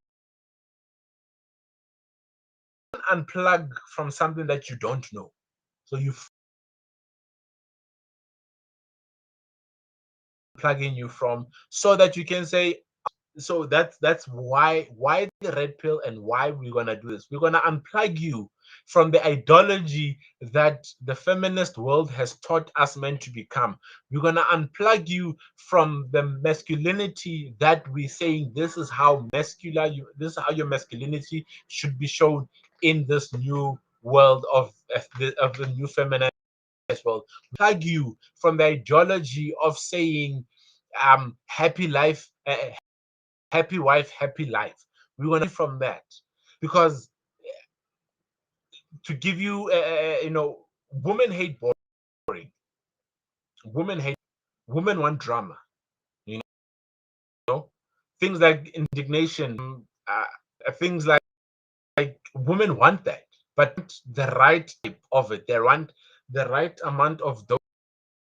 unplug from something that you don't know. So you plugging you from, so that you can say, so that's why the red pill and why we're gonna do this. We're gonna unplug you from the ideology that the feminist world has taught us men to become. We're gonna unplug you from the masculinity that we're saying this is how this is how your masculinity should be shown in this new world of the new feminist world. Plug you from the ideology of saying happy life, happy wife, happy life. We want to from that, because to give you, women hate boring. Women hate. Women want drama. You know, things like indignation, things like women want that, but the right type of it. They want the right amount of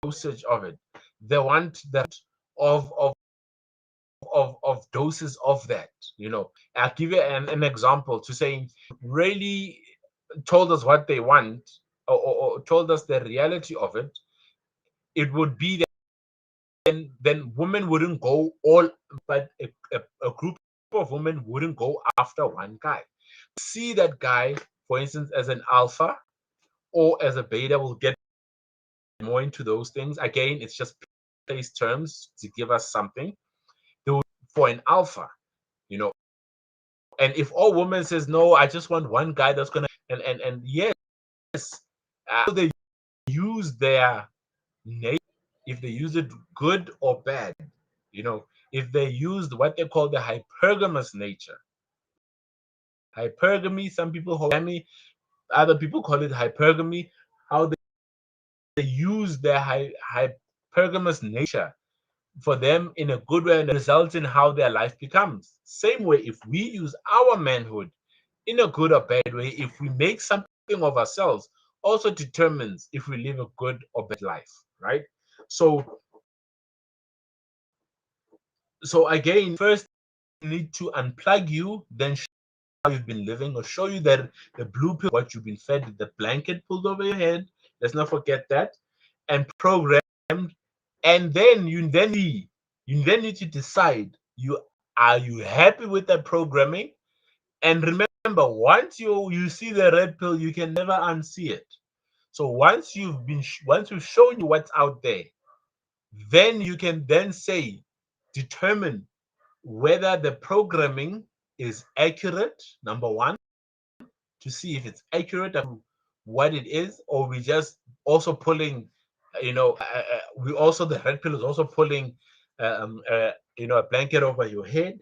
dosage of it. They want that of doses of that. I'll give you an example to saying really told us what they want, or told us the reality of it. It would be that then women wouldn't go all, but a group of women wouldn't go after one guy. See that guy, for instance, as an alpha or as a beta. Will get more into those things. Again, it's just place terms to give us something. They would, for an alpha, you know, and if all women says no, I just want one guy that's gonna, and yes, they use their nature, if they use it good or bad, if they used what they call the hypergamous nature. Hypergamy, some people call it, other people call it hypergamy. How they use their hypergamous nature for them in a good way, and results in how their life becomes. Same way, if we use our manhood in a good or bad way, if we make something of ourselves, also determines if we live a good or bad life, right? So again, first you need to unplug you, then show how you've been living, or show you that the blue pill, what you've been fed, the blanket pulled over your head. Let's not forget that, and programmed. And then you then need to decide, are you happy with that programming? And remember, once you see the red pill, you can never unsee it. So once we've shown you what's out there, then you can then determine whether the programming is accurate, number one, to see if it's accurate to what it is, or we just also pulling We also, the red pill is also pulling, a blanket over your head,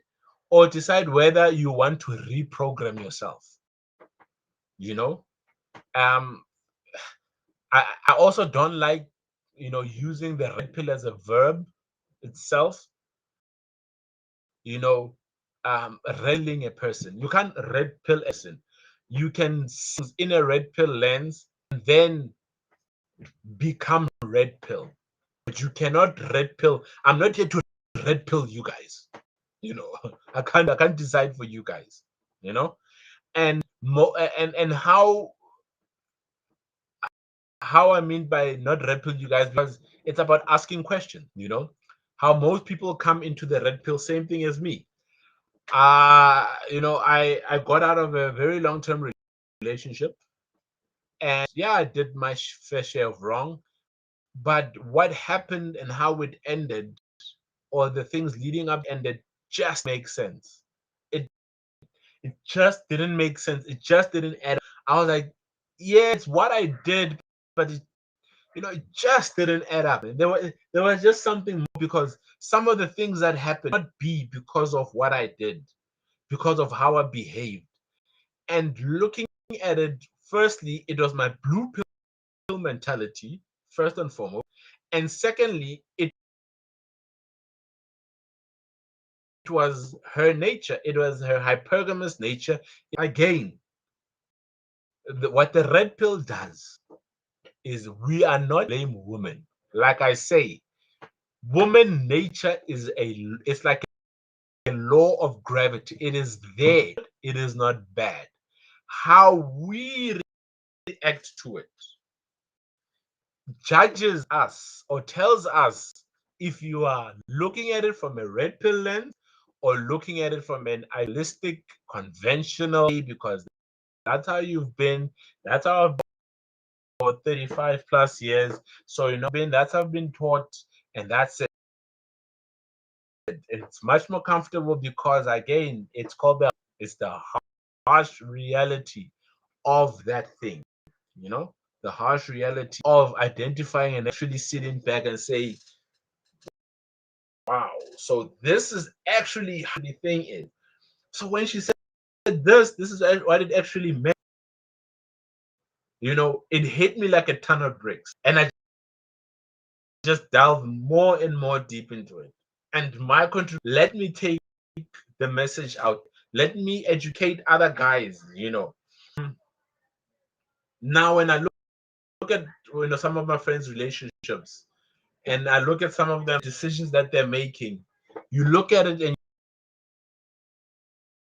or decide whether you want to reprogram yourself. You know, um, I also don't like, using the red pill as a verb itself. You know, railing a person. You can't red pill a person. You can see in a red pill lens and then become red pill. But you cannot red pill. I'm not here to red pill you guys. You know, I can't decide for you guys. You know, and and how I mean by not red pill you guys, because it's about asking questions. How most people come into the red pill, same thing as me. I got out of a very long term relationship, and yeah, I did my fair share of wrong. But what happened and how it ended, or the things leading up ended, just makes sense. It it just didn't make sense. It just didn't add up. I was like, yeah, it's what I did, but it just didn't add up. There was just something more, because some of the things that happened not be because of what I did, because of how I behaved. And looking at it, firstly, it was my blue pill mentality, first and foremost. And secondly, it was her nature, it was her hypergamous nature. Again, what the red pill does is, we are not blame women. Like I say, woman nature it's like a law of gravity. It is there. It is not bad. How we react to it judges us, or tells us if you are looking at it from a red pill lens, or looking at it from an idealistic, conventional way, because that's how you've been. That's how I've been for 35 plus years. So, that's how I've been taught, and that's it. It's much more comfortable, because, again, it's the harsh reality of that thing, you know, the harsh reality of identifying and actually sitting back and say, wow, so this is actually how the thing is. So when she said this is what it actually meant, it hit me like a ton of bricks. And I just delved more and more deep into it. And my contribution, let me take the message out. Let me educate other guys. Now, when I look at some of my friends' relationships, and I look at some of the decisions that they're making, you look at it and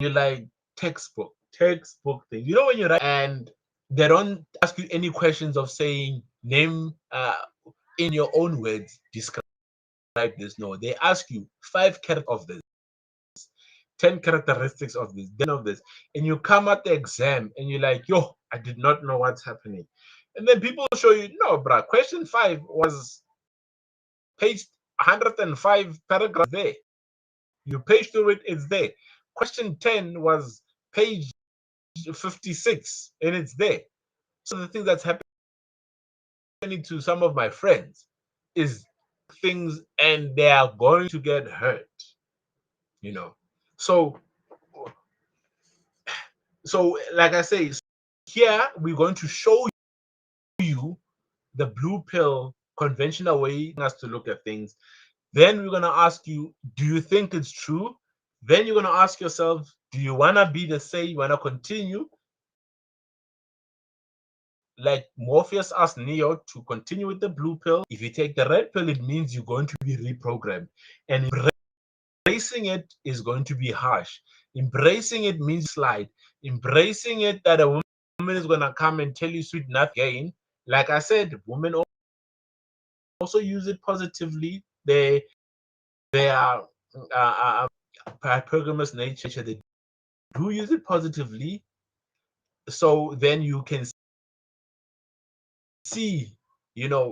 you're like, textbook thing. When you're right, and they don't ask you any questions of saying, name, in your own words, describe this. No, they ask you 5 characters of this, 10 characteristics of this, then of this, and you come at the exam and you're like, yo, I did not know what's happening. And then people show you, no, bruh, question 5 was page 105, paragraph there. You page through it, it's there. Question 10 was page 56, and it's there. So the thing that's happening to some of my friends is things, and they are going to get hurt. you know so like I say, here we're going to show you the blue pill conventional way us to look at things. Then we're going to ask you, do you think it's true? Then you're going to ask yourself, do you want to be the same? You want to continue like Morpheus asked Neo to continue with the blue pill? If you take the red pill, it means you're going to be reprogrammed. And embracing it is going to be harsh. Embracing it means slide. Embracing it that a woman is going to come and tell you sweet nothing again. Like I said, women also use it positively. They are hypergamous nature. They do use it positively. So then you can see,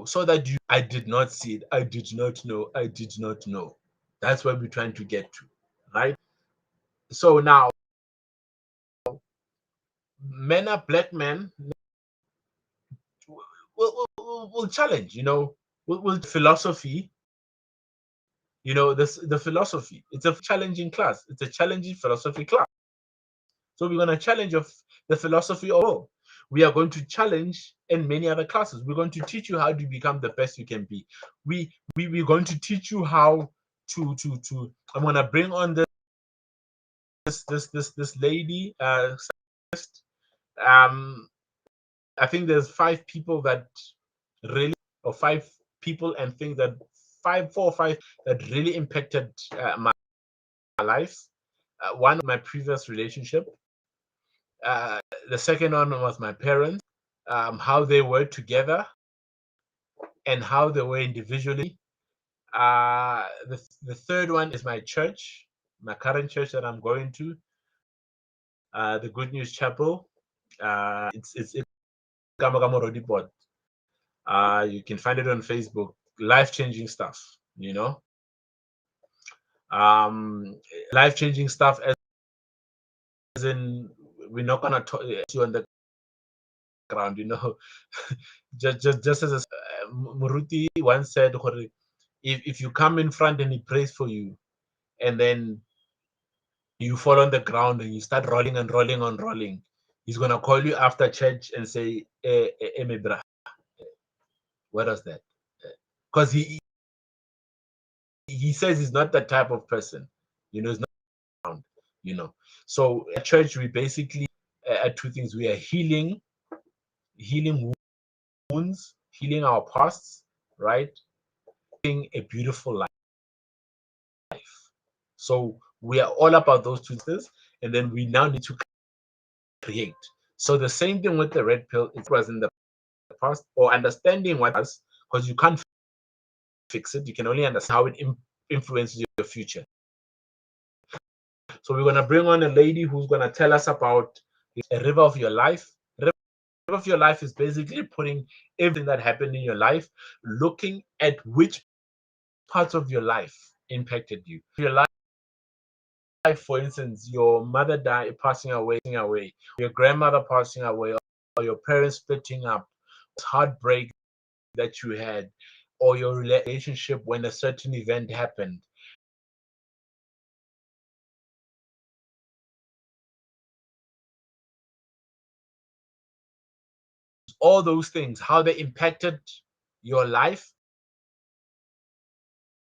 so that I did not see it. I did not know. I did not know. That's what we're trying to get to, right? So now, black men will challenge. with philosophy. The philosophy. It's a challenging class. It's a challenging philosophy class. So we're going to challenge the philosophy of all. We are going to challenge in many other classes. We're going to teach you how to become the best you can be. We're going to teach you how to. I'm going to bring on this lady. Um, I think there's 5 people that really, or 5 people and things that 4 or 5 that really impacted my life. One, my previous relationship. Uh, the second one was my parents, how they were together and how they were individually. The third one is my church, my current church that I'm going to, the Good News Chapel. It's Kamakamo Rodipot. You can find it on Facebook. Life-changing stuff, um, life-changing stuff as in we're not gonna talk you on the ground, just as Muruti once said, if you come in front and he prays for you, and then you fall on the ground and you start rolling and rolling and rolling, he's gonna call you after church and say, Mebra, what was that? Because he says he's not that type of person, he's not around, So at church we basically are 2 things. We are healing wounds, healing our pasts, right? Living a beautiful life. So we are all about those 2 things, and then we now need to create. So the same thing with the red pill. It was in the past, or understanding what it was, because you can't fix it. You can only understand how it influences your future. So we're gonna bring on a lady who's gonna tell us about a river of your life. River of your life is basically putting everything that happened in your life, looking at which parts of your life impacted you. Your life, for instance, your mother passing away, your grandmother passing away, or your parents splitting up, heartbreak that you had, or your relationship when a certain event happened. All those things, how they impacted your life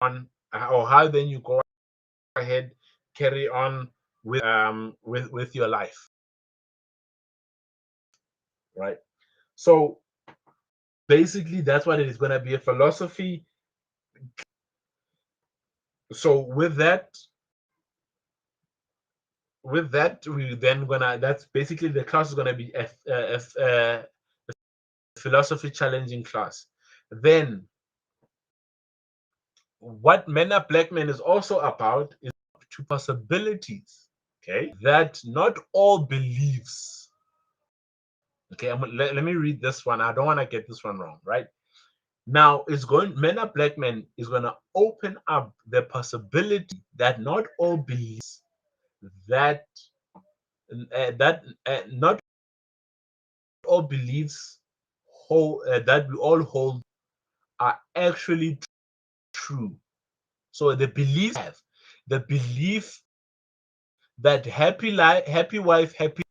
on, or how then you go ahead, carry on with your life, right? So basically that's what it is going to be, a philosophy. So with that we then gonna, that's basically the class is going to be a philosophy challenging class. Then what Men Are Black Men is also about is 2 possibilities, okay, that not all beliefs, okay, let me read this one. I don't want to get this one wrong, right? Now Men Are Black Men is going to open up the possibility that not all beliefs that not all beliefs that we all hold are actually true. So the belief that happy life, happy wife, happy,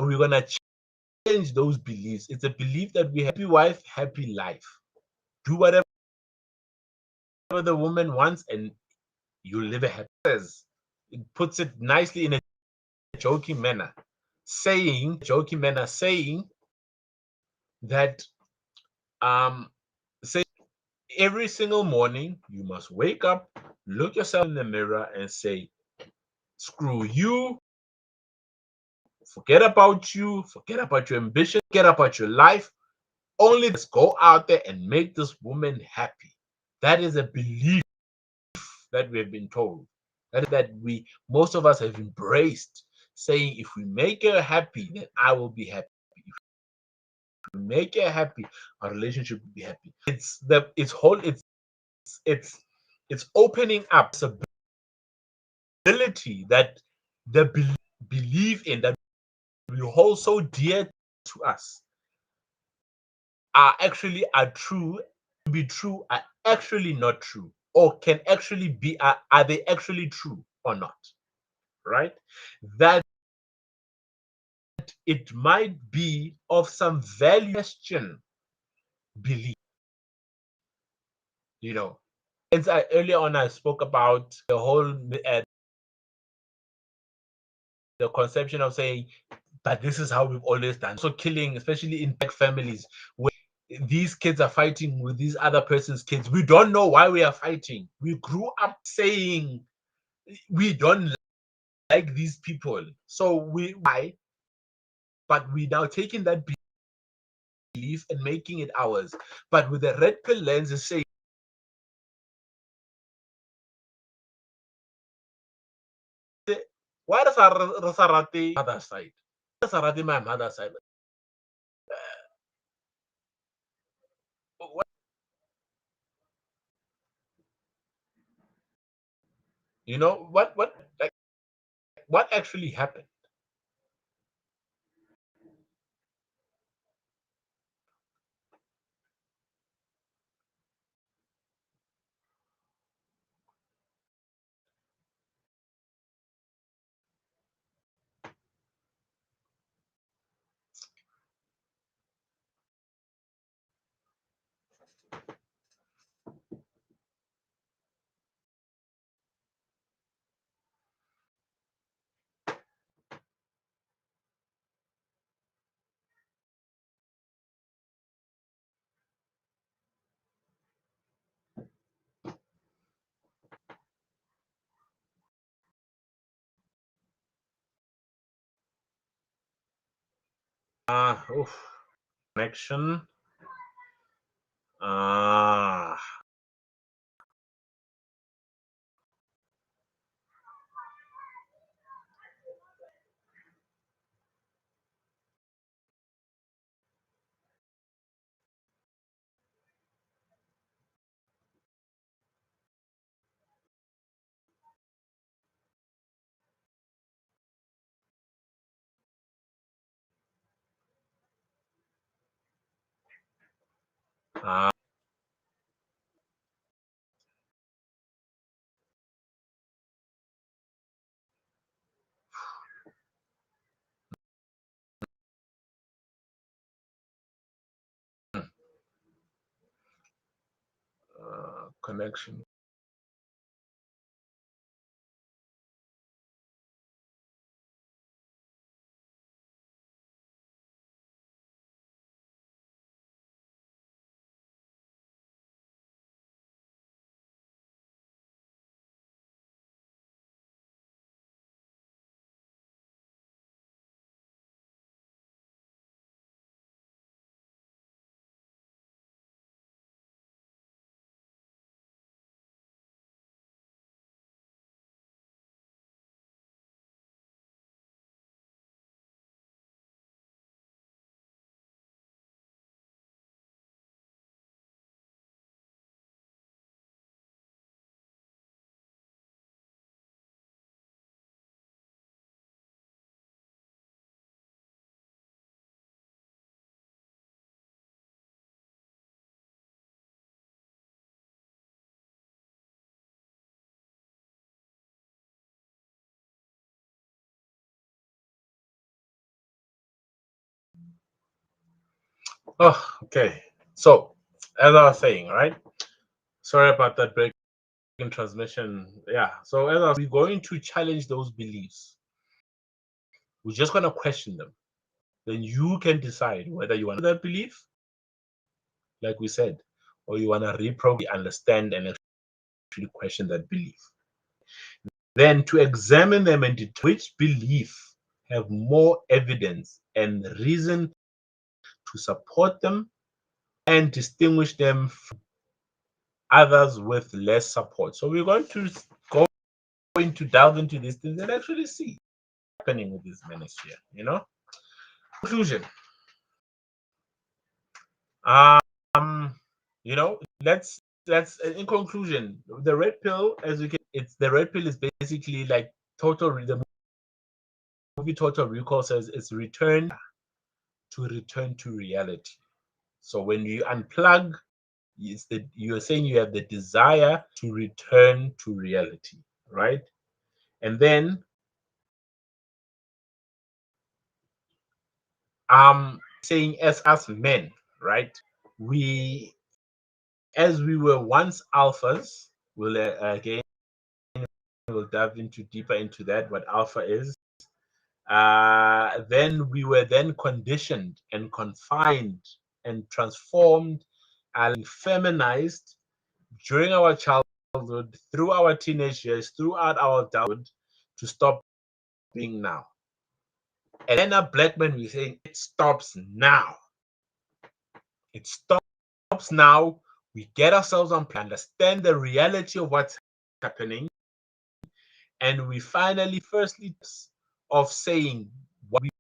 we're gonna change those beliefs. It's a belief that we happy wife, happy life. Do whatever the woman wants, and you live a happy life. It puts it nicely in a joking manner, saying that say every single morning you must wake up, look yourself in the mirror, and say, "Screw you, forget about you, forget about your ambition, forget about your life. Only let's go out there and make this woman happy." That is a belief that we have been told. That we, most of us, have embraced, saying, if we make her happy, then I will be happy. If we make her happy, our relationship will be happy. It's opening up this ability that the believe in, that we hold so dear to us, are true, be true, are actually not true, or can actually be, are they actually true or not, right? That it might be of some value question belief, you know. As earlier on, I spoke about the whole the conception of saying, but this is how we've always done. So killing, especially in black families, where these kids are fighting with these other person's kids. We don't know why we are fighting. We grew up saying we don't like these people. So why? But we now taking that belief and making it ours. But with the red pill lens, is saying, why does Rasarati mother side? Rasarati my mother side. You know what like what actually happened? Connection. Ah, ah, connection. Oh, okay. So, as I was saying, right? Sorry about that break in transmission. Yeah. So, we're going to challenge those beliefs. We're just going to question them. Then you can decide whether you want that belief, like we said, or you want to reprogram, understand, and actually question that belief. Then to examine them and determine which belief have more evidence and reason to support them and distinguish them from others with less support. So we're going to go into delve into these things and actually see what's happening with this ministry, you know. Conclusion. Um, you know, let's in conclusion, the red pill, as we can, it's the red pill is basically like the movie Total Recall says it's return to reality. So when you unplug, you're saying you have the desire to return to reality, right? And then saying as us men, right? We, as we were once alphas, we'll again we'll dive into deeper into that, what alpha is. Then we were then conditioned and confined and transformed and feminized during our childhood, through our teenage years, throughout our adulthood, to stop being now. And then a black man, we saying it stops now. It stops now. We get ourselves on plan, understand the reality of what's happening, and we finally, firstly, of saying what we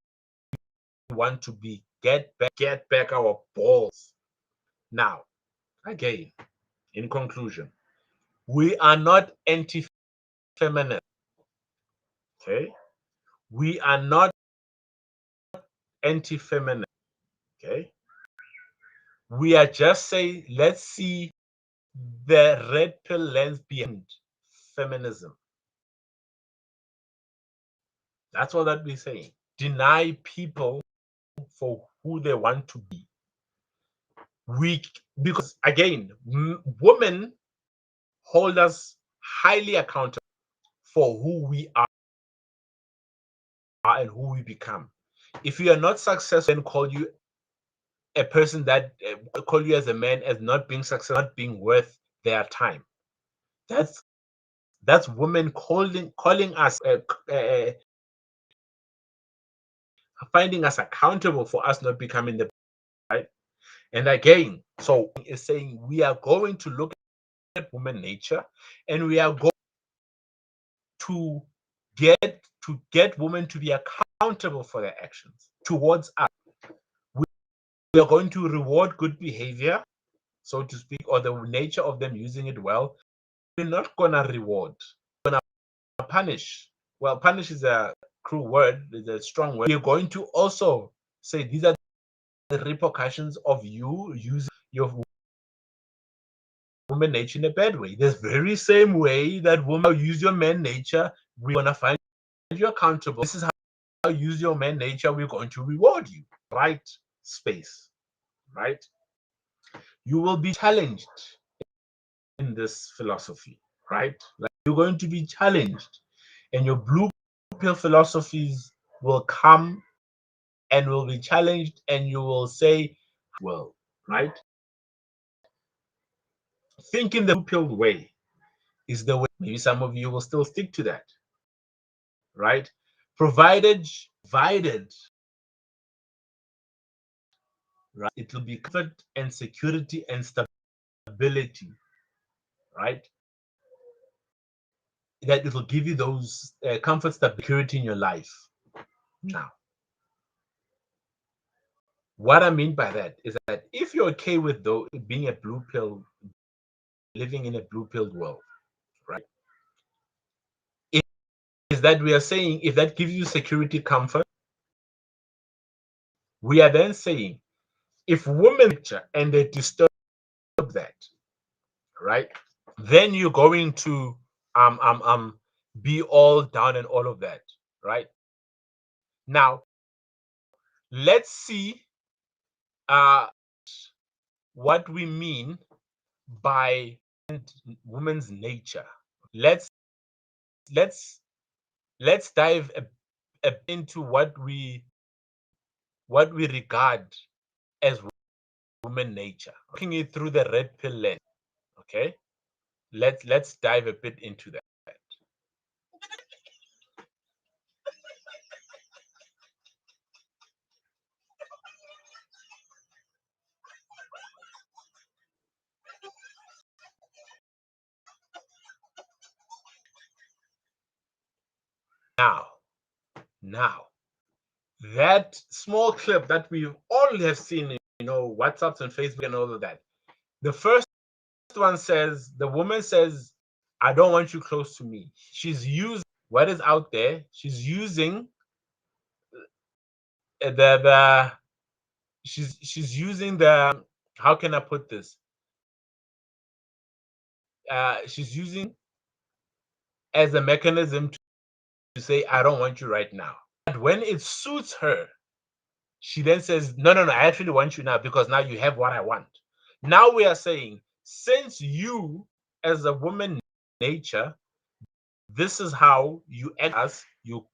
want to be, get back our balls. Now, again, in conclusion, we are not anti-feminist. Okay, we are not anti-feminist. Okay, we are just saying, let's see the red pill lens behind feminism. That's what that we're saying. Deny people for who they want to be. Because again, women hold us highly accountable for who we are and who we become. If you are not successful, then call you a person that call you as a man as not being successful, not being worth their time. That's women calling us finding us accountable for us not becoming the right. And again, so is saying we are going to look at woman nature, and we are going to get women to be accountable for their actions towards us. We are going to reward good behavior, so to speak, or the nature of them using it well. We're not gonna reward. We're gonna punish. Well, punish is a cruel word, it's a strong word. We're going to also say these are the repercussions of you using your woman nature in a bad way. The very same way that women use your man nature, we're gonna find you accountable. This is how you use your man nature, we're going to reward you. Right space, right? You will be challenged in this philosophy, right? Like you're going to be challenged, and your blue pill philosophies will come and will be challenged, and you will say, well, right? Thinking the blue pill way is the way. Maybe some of you will still stick to that, right? Provided, right? It will be comfort and security and stability, right? That it will give you those comfort, security in your life. Now, what I mean by that is that if you're okay with being a blue pill, living in a blue pilled world, right? Is that we are saying if that gives you security, comfort, we are then saying if women and they disturb that, right? Then you're going to be all down and all of that, right? Now, let's see what we mean by woman's nature. Let's let's let's dive into what we regard as woman nature, looking it through the red pill lens. Okay, let's dive a bit into that. Now, that small clip that we all have seen, WhatsApps and Facebook and all of that. The first one says, the woman says, I don't want you close to me. She's using what is out there. She's using the she's using the how can I put this? She's using as a mechanism to say, I don't want you right now. But when it suits her, she then says, no, no, no, I actually want you now because now you have what I want. Now we are saying, since you, as a woman nature, this is how you act us, you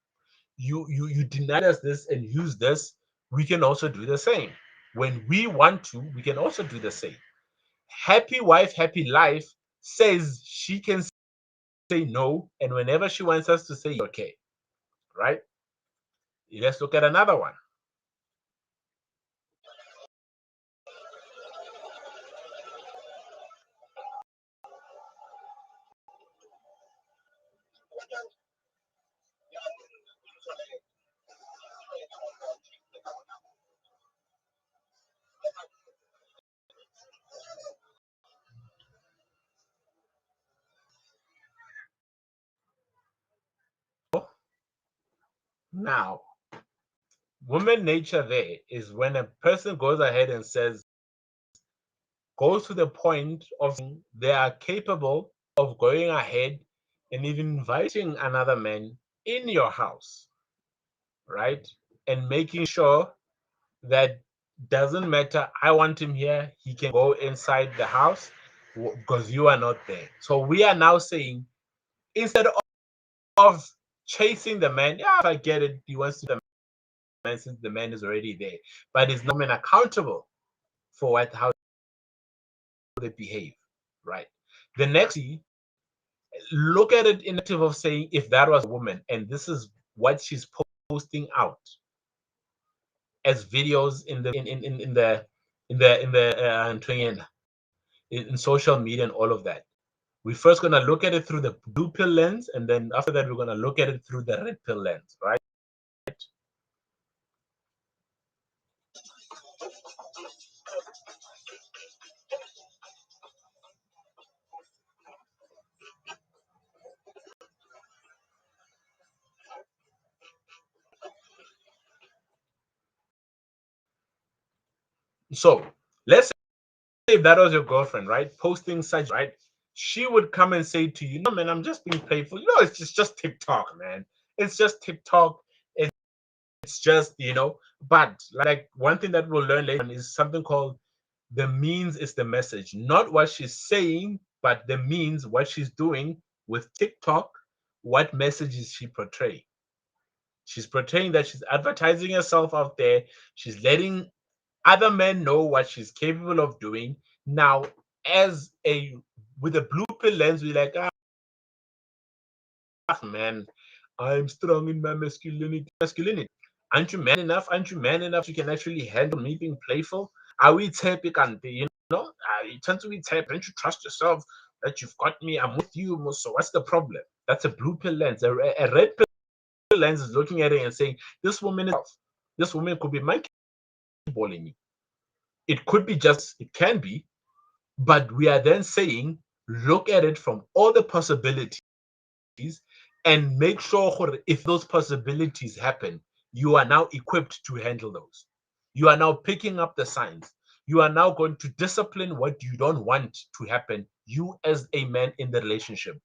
deny us this and use this, we can also do the same. When we want to, we can also do the same. Happy wife, happy life says she can say no, and whenever she wants us to say okay, right? Let's look at another one. Now, woman nature there is when a person goes ahead and says, goes to the point of they are capable of going ahead and even inviting another man in your house, right? And making sure that doesn't matter, I want him here, he can go inside the house because you are not there. So we are now saying, instead of chasing the man, yeah, I get it, he wants to the man since the man is already there, but is not accountable for how they behave, right? The next, look at it in the of saying, if that was a woman and this is what she's posting out as videos in social media and all of that, we're first going to look at it through the blue pill lens, and then after that we're going to look at it through the red pill lens, right? So let's say if that was your girlfriend, right, posting such, right, she would come and say to you, no man, I'm just being playful, it's just TikTok, man, it's just TikTok, it's just, but like one thing that we'll learn later on is something called the means is the message, not what she's saying, but the means, what she's doing with TikTok. What message is she portraying? She's portraying that she's advertising herself out there. She's letting other men know what she's capable of doing. Now, as a with a blue pill lens, we're like, man, I'm strong in my masculinity. Aren't you man enough? Aren't you man enough? You can actually handle me being playful. Are we typic and you tend to be type, don't you trust yourself that you've got me? I'm with you. So what's the problem? That's a blue pill lens. A red pill lens is looking at it and saying, this woman could be monkey balling me. It could be just, it can be, but we are then saying, look at it from all the possibilities and make sure if those possibilities happen, you are now equipped to handle those. You are now picking up the signs. You are now going to discipline what you don't want to happen, you as a man in the relationship,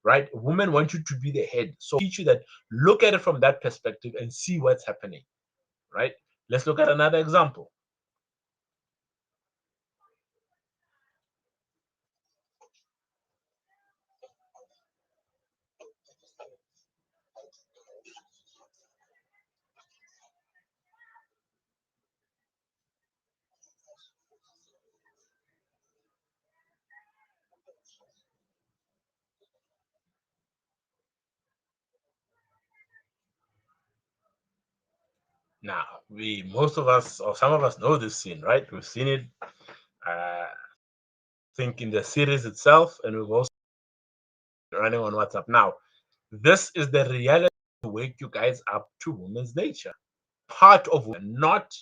right? Women want you to be the head. So teach you that, look at it from that perspective and see what's happening, right? Let's look at another example. Now, most of us, or some of us, know this scene, right? We've seen it, I think, in the series itself, and we've also running on WhatsApp. Now, this is the reality to wake you guys up to women's nature. Part of women, not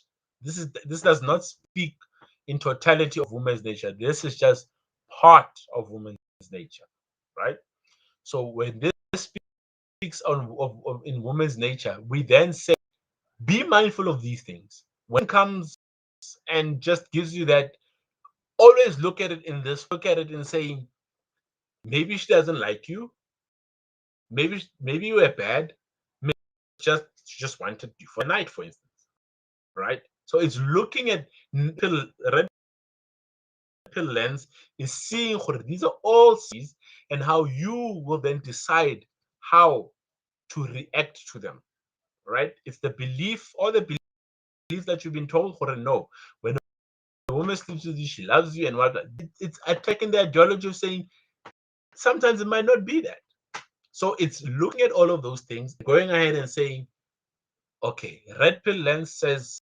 this does not speak in totality of women's nature. This is just part of women's nature, right? So when this speaks in women's nature, we then say, be mindful of these things. When it comes and just gives you that. Always look at it in this. Look at it and saying, maybe she doesn't like you. Maybe you were bad. Maybe she just wanted you for a night, for instance, right? So it's looking at red pill lens is seeing these are all sees and how you will then decide how to react to them, right? It's the belief or the belief that you've been told for a no. When a woman sleeps with you, she loves you and what it's attacking the ideology of saying sometimes it might not be that. So it's looking at all of those things, going ahead and saying, okay, red pill lens says,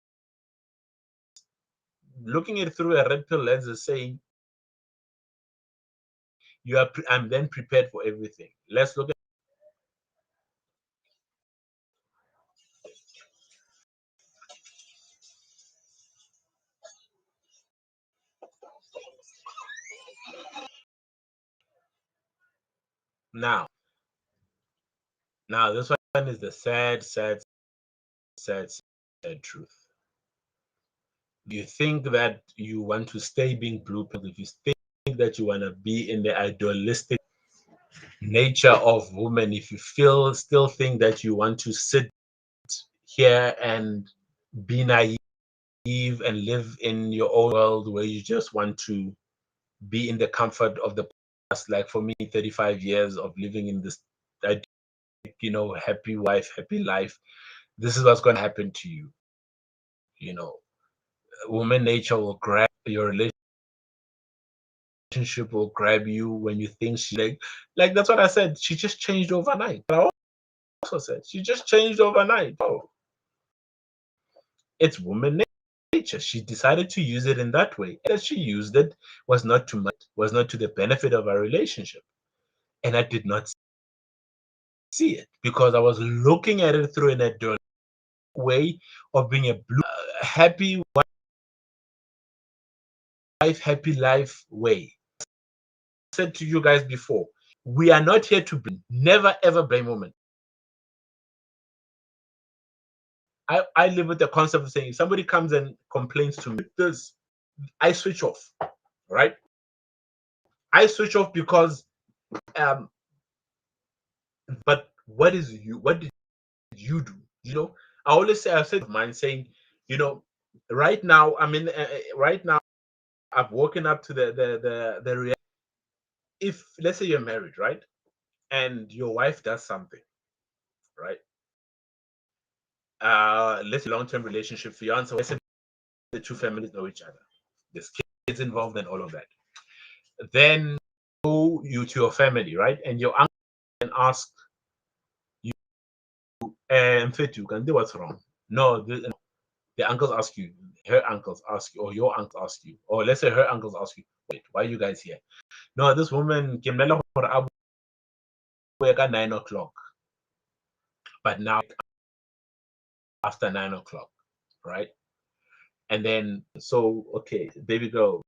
looking at it through a red pill lens is saying, I'm then prepared for everything. Let's look at now. Now this one is the sad truth. You think that you want to stay being blue pilled, if you think that you want to be in the idealistic nature of women, if you still think that you want to sit here and be naive and live in your own world where you just want to be in the comfort of the past, like for me, 35 years of living in this, happy wife, happy life, this is what's going to happen to you. Woman nature will grab your relationship, will grab you when you think she like that's what I said. She just changed overnight. But I also said she just changed overnight. Oh, it's woman nature. She decided to use it in that way. As she used it was not to the benefit of our relationship. And I did not see it because I was looking at it through an adult way of being a blue, happy wife, happy life way. I said to you guys before, we are not here to blame. Never ever blame women. I live with the concept of saying if somebody comes and complains to me this, I switch off, right? I switch off because but what did you do? I always say, I said of mine saying, right now, right now, I've woken up to the reality. If let's say you're married, right, and your wife does something, right? Let's say long-term relationship, fiance. Let's say the two families know each other. There's kids involved and all of that. Then go you to your family, right? And your uncle can ask you, Mfetu, can do what's wrong? No, the uncles ask you, her uncles ask you, or your uncles ask you, or let's say her uncles ask you, wait, why are you guys here? No, this woman came at 9 o'clock, but now after 9 o'clock, right? And then, so, okay, baby girl,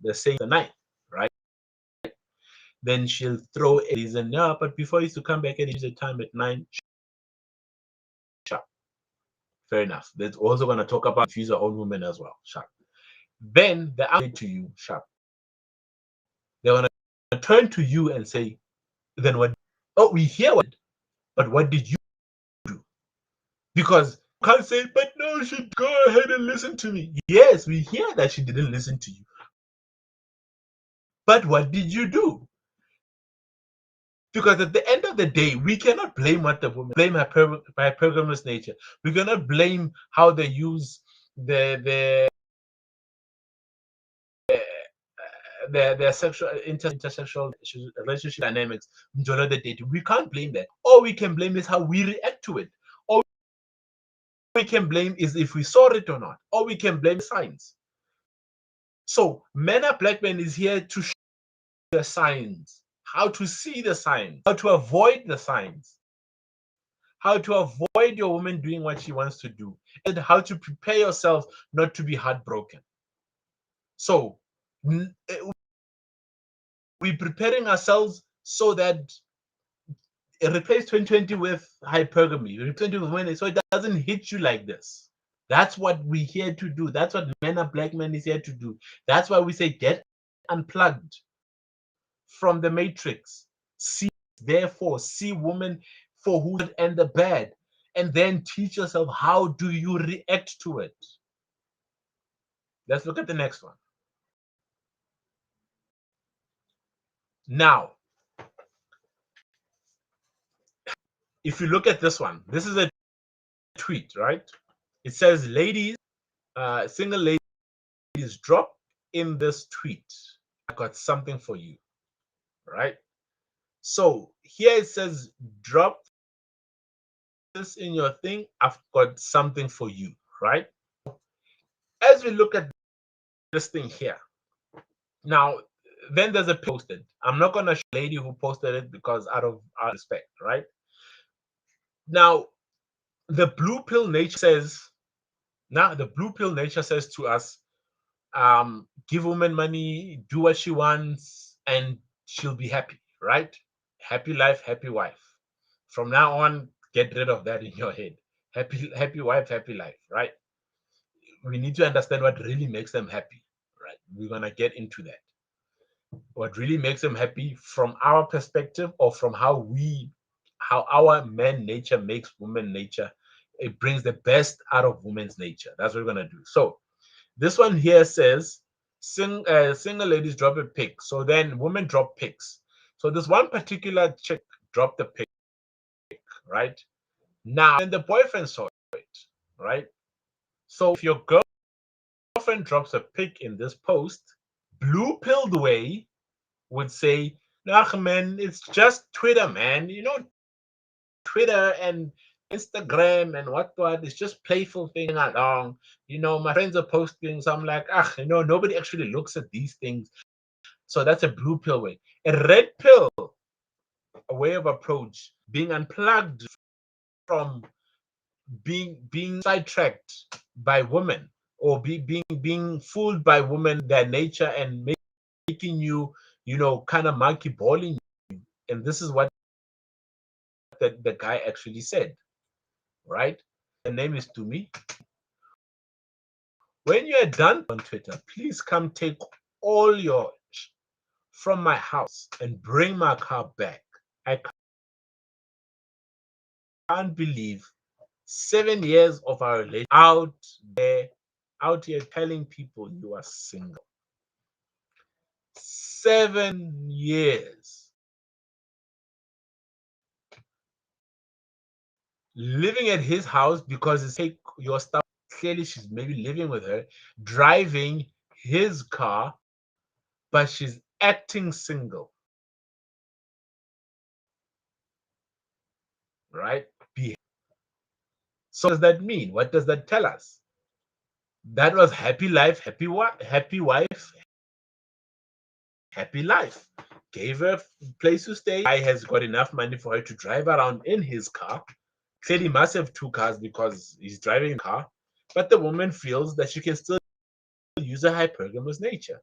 the same the night, right? Then she'll throw a reason, yeah, but before you to come back at the time at 9, sharp. Fair enough. They're also going to talk about if she's her own woman as well, sharp. Then the answer to you, sharp. They're going to turn to you and say, then what? Oh, we hear what, but what did you do? Because you can't say, but no, she go ahead and listen to me. Yes, we hear that she didn't listen to you. But what did you do? Because at the end of the day, we cannot blame what the woman blame her hypergamous nature. We cannot blame how they use the their sexual intersexual relationship dynamics. We can't blame that. All we can blame is how we react to it. All we can blame is if we saw it or not. All we can blame is signs. So Men Are Black Men is here to show the signs, how to see the signs, how to avoid the signs, how to avoid your woman doing what she wants to do, and how to prepare yourself not to be heartbroken. So we're preparing ourselves so that replace 2020 with hypergamy, replace 2020 so it doesn't hit you like this. That's what we're here to do. That's what Men Are Black Men is here to do. That's why we say get unplugged from the matrix. See, therefore, see women for who and the bad, and then teach yourself how do you react to it. Let's look at the next one. Now, if you look at this one, this is a tweet, right? It says, ladies, single ladies, drop in this tweet. I got something for you, right? So here it says, drop this in your thing. I've got something for you, right? As we look at this thing here, now, then there's a posted. I'm not going to show the lady who posted it because out of respect, right? Now, the blue pill nature says, to us, give woman money, do what she wants, and she'll be happy, right? Happy life, happy wife. From now on, get rid of that in your head. Happy wife, happy life, right? We need to understand what really makes them happy, right? We're gonna get into that. What really makes them happy from our perspective, or from how our man nature makes woman nature. It brings the best out of woman's nature. That's what we're gonna do. So this one here says, single ladies drop a pic. So then women drop pics. So this one particular chick dropped the pic, right? Now, then the boyfriend saw it, right? So if your girlfriend drops a pic in this post, blue pilled way would say, nah, man, it's just Twitter, man. You know, Twitter and Instagram and what. It's just playful thing along. You know, my friends are posting, so I'm like, nobody actually looks at these things. So that's a blue pill way. A red pill, a way of approach, being unplugged from being sidetracked by women, or being fooled by women, their nature, and making you, kind of monkey balling you. And this is what the guy actually said, right? The name is to me. When you are done on Twitter, please come take all your from my house and bring my car back. I can't believe 7 years of our relationship out here telling people you are single. 7 years living at his house because it's take your stuff. Clearly, she's maybe living with her, driving his car, but she's acting single, right? So what does that mean? What does that tell us? That was happy life, happy wife, happy life. Gave her a place to stay. Guy has got enough money for her to drive around in his car. Clearly must have two cars because he's driving a car. But the woman feels that she can still use a hypergamous nature.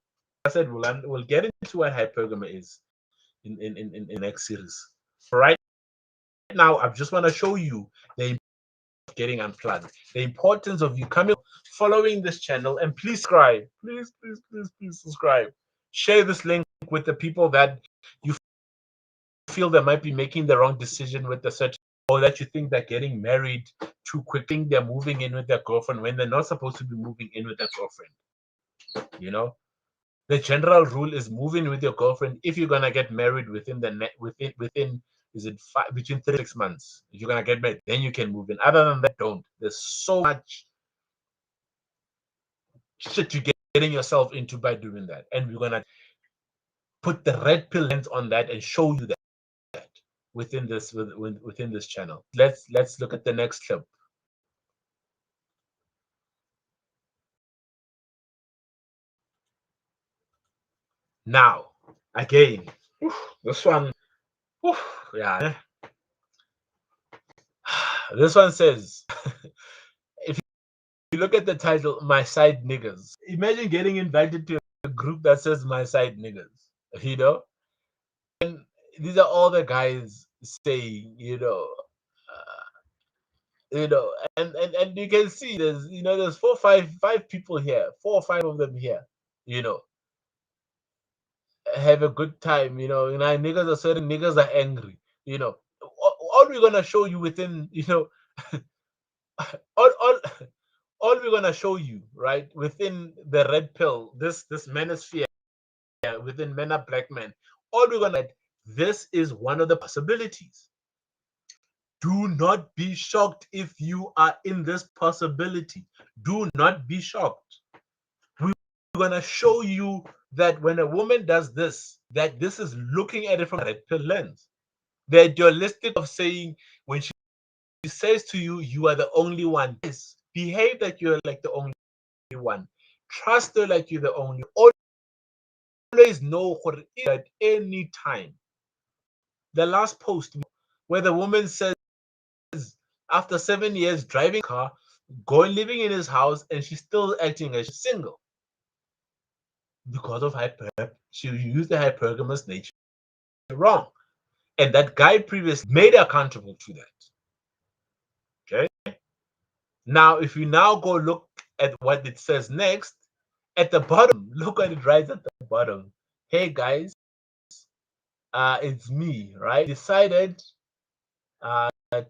I said we'll get into what hypergamy is in the next series. Right now, I just want to show you the getting unplugged, the importance of you coming, following this channel, and please subscribe. Please subscribe. Share this link with the people that you feel that might be making the wrong decision with the certain, or that you think they're getting married too quickly, they're moving in with their girlfriend when they're not supposed to be moving in with their girlfriend. The general rule is move in with your girlfriend if you're gonna get married within is it between 3 to 6 months. If you're gonna get married, then you can move in. Other than that, don't. There's so much shit you're getting yourself into by doing that, and we're gonna put the red pill lens on that and show you that within this channel. Let's look at the next clip. Now, again, this one, yeah. This one says, if you look at the title, My Side Niggas. Imagine getting invited to a group that says My Side Niggas, and these are all the guys saying, And you can see there's five people here, 4 or 5 of them here, you know, have a good time, niggas are certain niggas are angry, all we're gonna show you within, all all all we're gonna show you, right, within the red pill, this manosphere within men are black men, all we're gonna this is one of the possibilities. Do not be shocked if you are in this possibility. Do not be shocked. We're going to show you that when a woman does this, that this is looking at it from a red pill lens. The idealistic of saying, when she says to you, you are the only one, yes, behave like you're like the only one. Trust her like you're the only one. Always know at any time. The last post where the woman says, after 7 years driving a car, going living in his house, and she's still acting as she's single because of she used the hypergamous nature wrong. And that guy previously made her accountable to that. Okay. Now, if you now go look at what it says next, at the bottom, look what it writes at the bottom. Hey guys, it's me, right? Decided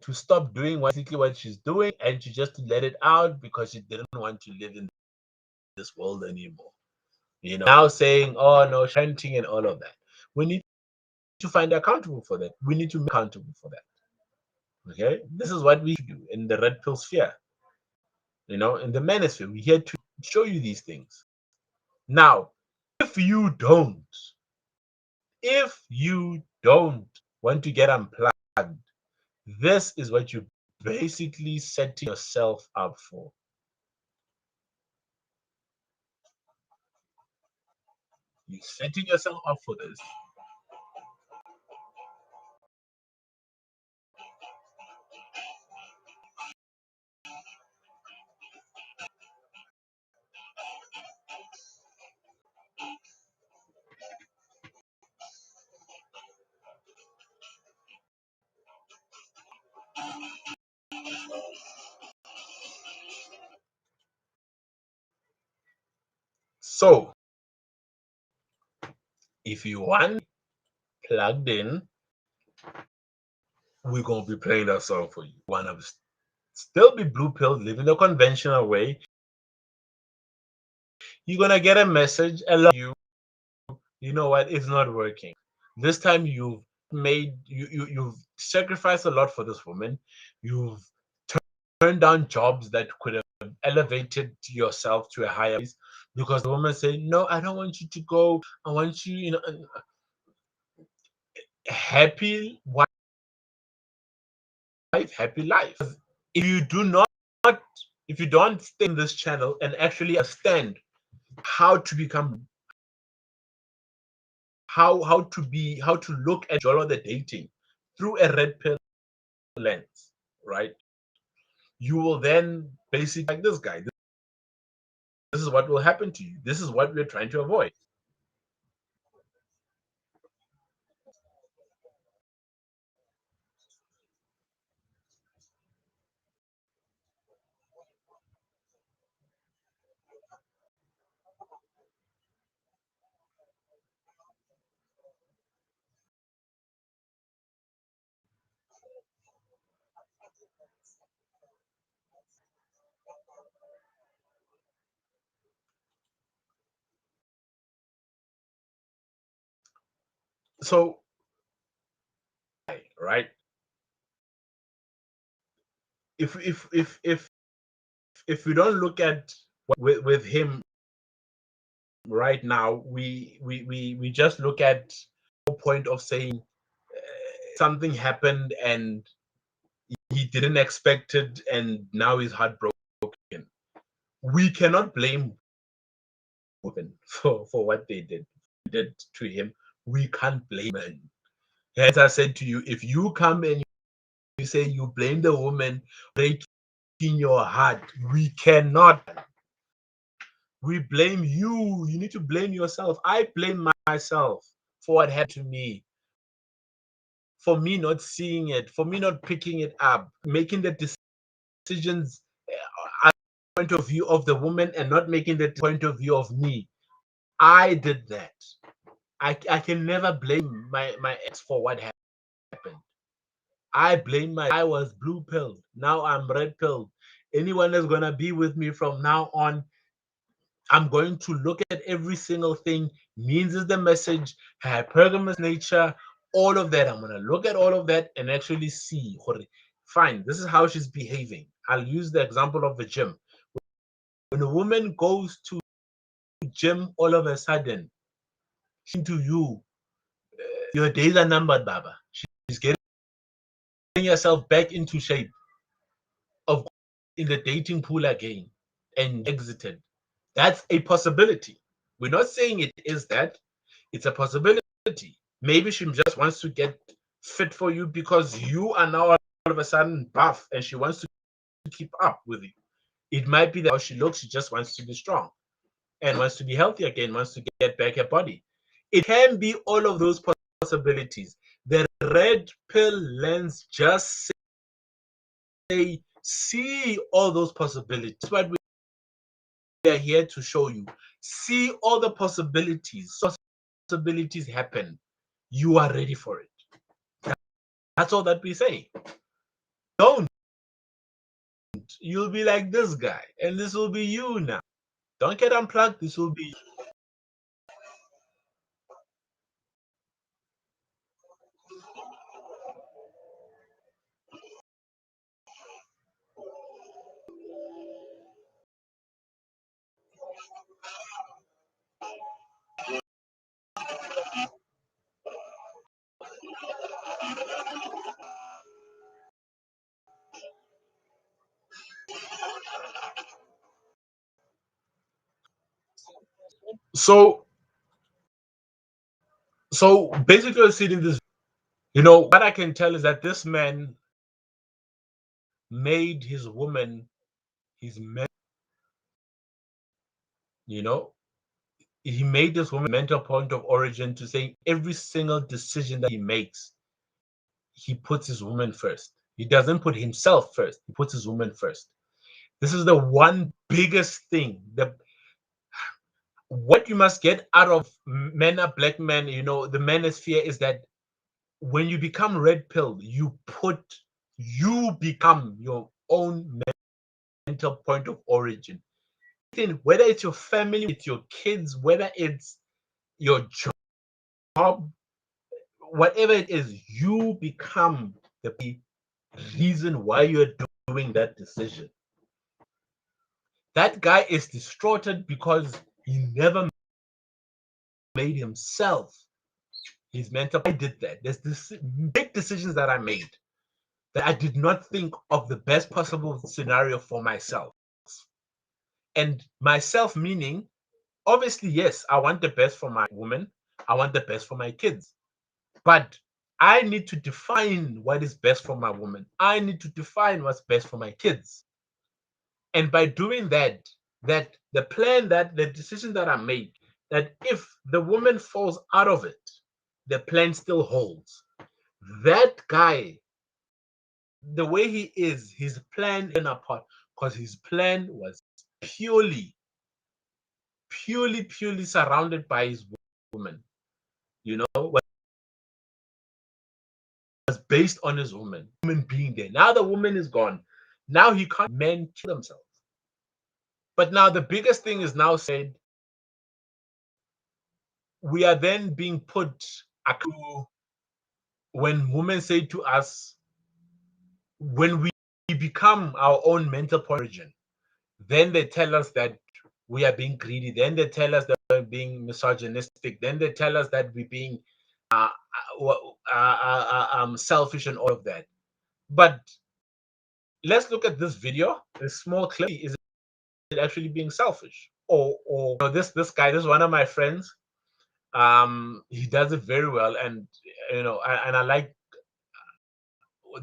to stop doing basically what she's doing, and she just let it out because she didn't want to live in this world anymore. Now saying, oh no, chanting and all of that. We need to find accountable for that. We need to be accountable for that. Okay, this is what we do in the red pill sphere. In the manosphere, we're here to show you these things. Now, if you don't want to get unplugged, this is what you basically setting yourself up for. You're setting yourself up for this. So, if you want plugged in, we're gonna be playing that song for you. Wanna still be blue pill, live in a conventional way. You're gonna get a message, you know what, it's not working. This time you've sacrificed a lot for this woman. You've turned down jobs that could have elevated yourself to a higher place because the woman said, no, I don't want you to go. I want you, happy wife, happy life. If you do not, if you don't stay in this channel and actually understand how to become, how to look at all of the dating through a red pill lens, right? You will then basically like this guy. This is what will happen to you. This is what we're trying to avoid. So, right? If we don't look at with him right now, we just look at the point of saying something happened and he didn't expect it and now he's heartbroken. We cannot blame women for what they did to him. We can't blame men. As I said to you, if you come and you say you blame the woman breaking your heart, we cannot. We blame you. You need to blame yourself. I blame myself for what happened to me, for me not seeing it, for me not picking it up, making the decision decisions are the point of view of the woman and not making the point of view of me. I did that. I can never blame my ex for what happened. I blame my I was blue pilled. Now I'm red pilled. Anyone that's gonna be with me from now on, I'm going to look at every single thing. Means is the message, hypergamous nature, all of that. I'm gonna look at all of that and actually see. Fine, this is how she's behaving. I'll use the example of the gym. When a woman goes to gym, all of a sudden, to you, your days are numbered, Baba. She's getting yourself back into shape of in the dating pool again and exited. That's a possibility. We're not saying it is that. It's a possibility. Maybe she just wants to get fit for you because you are now all of a sudden buff and she wants to keep up with you. It might be that how she looks, she just wants to be strong and wants to be healthy again, wants to get back her body. It can be all of those possibilities. The red pill lens just say, see all those possibilities. That's what we are here to show you. See all the possibilities. Possibilities happen. You are ready for it. That's all that we say. Don't. You'll be like this guy, and this will be you now. Don't get unplugged. This will be you. So, so basically, seeing this, what I can tell is that this man made his woman his man. You know, he made this woman mental point of origin to say every single decision that he makes, he puts his woman first. He doesn't put himself first. He puts his woman first. This is the one biggest thing. What you must get out of men are black men, the manosphere is that when you become red pill, you become your own mental point of origin. Whether it's your family, it's your kids, whether it's your job, whatever it is, you become the reason why you're doing that decision. That guy is distorted because he never made himself his mental. I did that. There's this big decisions that I made that I did not think of the best possible scenario for myself. And myself meaning, obviously, yes, I want the best for my woman. I want the best for my kids. But I need to define what is best for my woman. I need to define what's best for my kids. And by doing that, the plan, that the decision that I made, that if the woman falls out of it, the plan still holds. That guy, the way he is, his plan in apart, because his plan was purely surrounded by his woman, was based on his woman being there. Now the woman is gone. Now he can't men kill themselves. But now the biggest thing is now said, we are then being put when women say to us, when we become our own mental origin, then they tell us that we are being greedy. Then they tell us that we're being misogynistic. Then they tell us that we're being selfish and all of that. But let's look at this video, this small clip. Is it actually being selfish? Or this guy, this is one of my friends. He does it very well, and and I like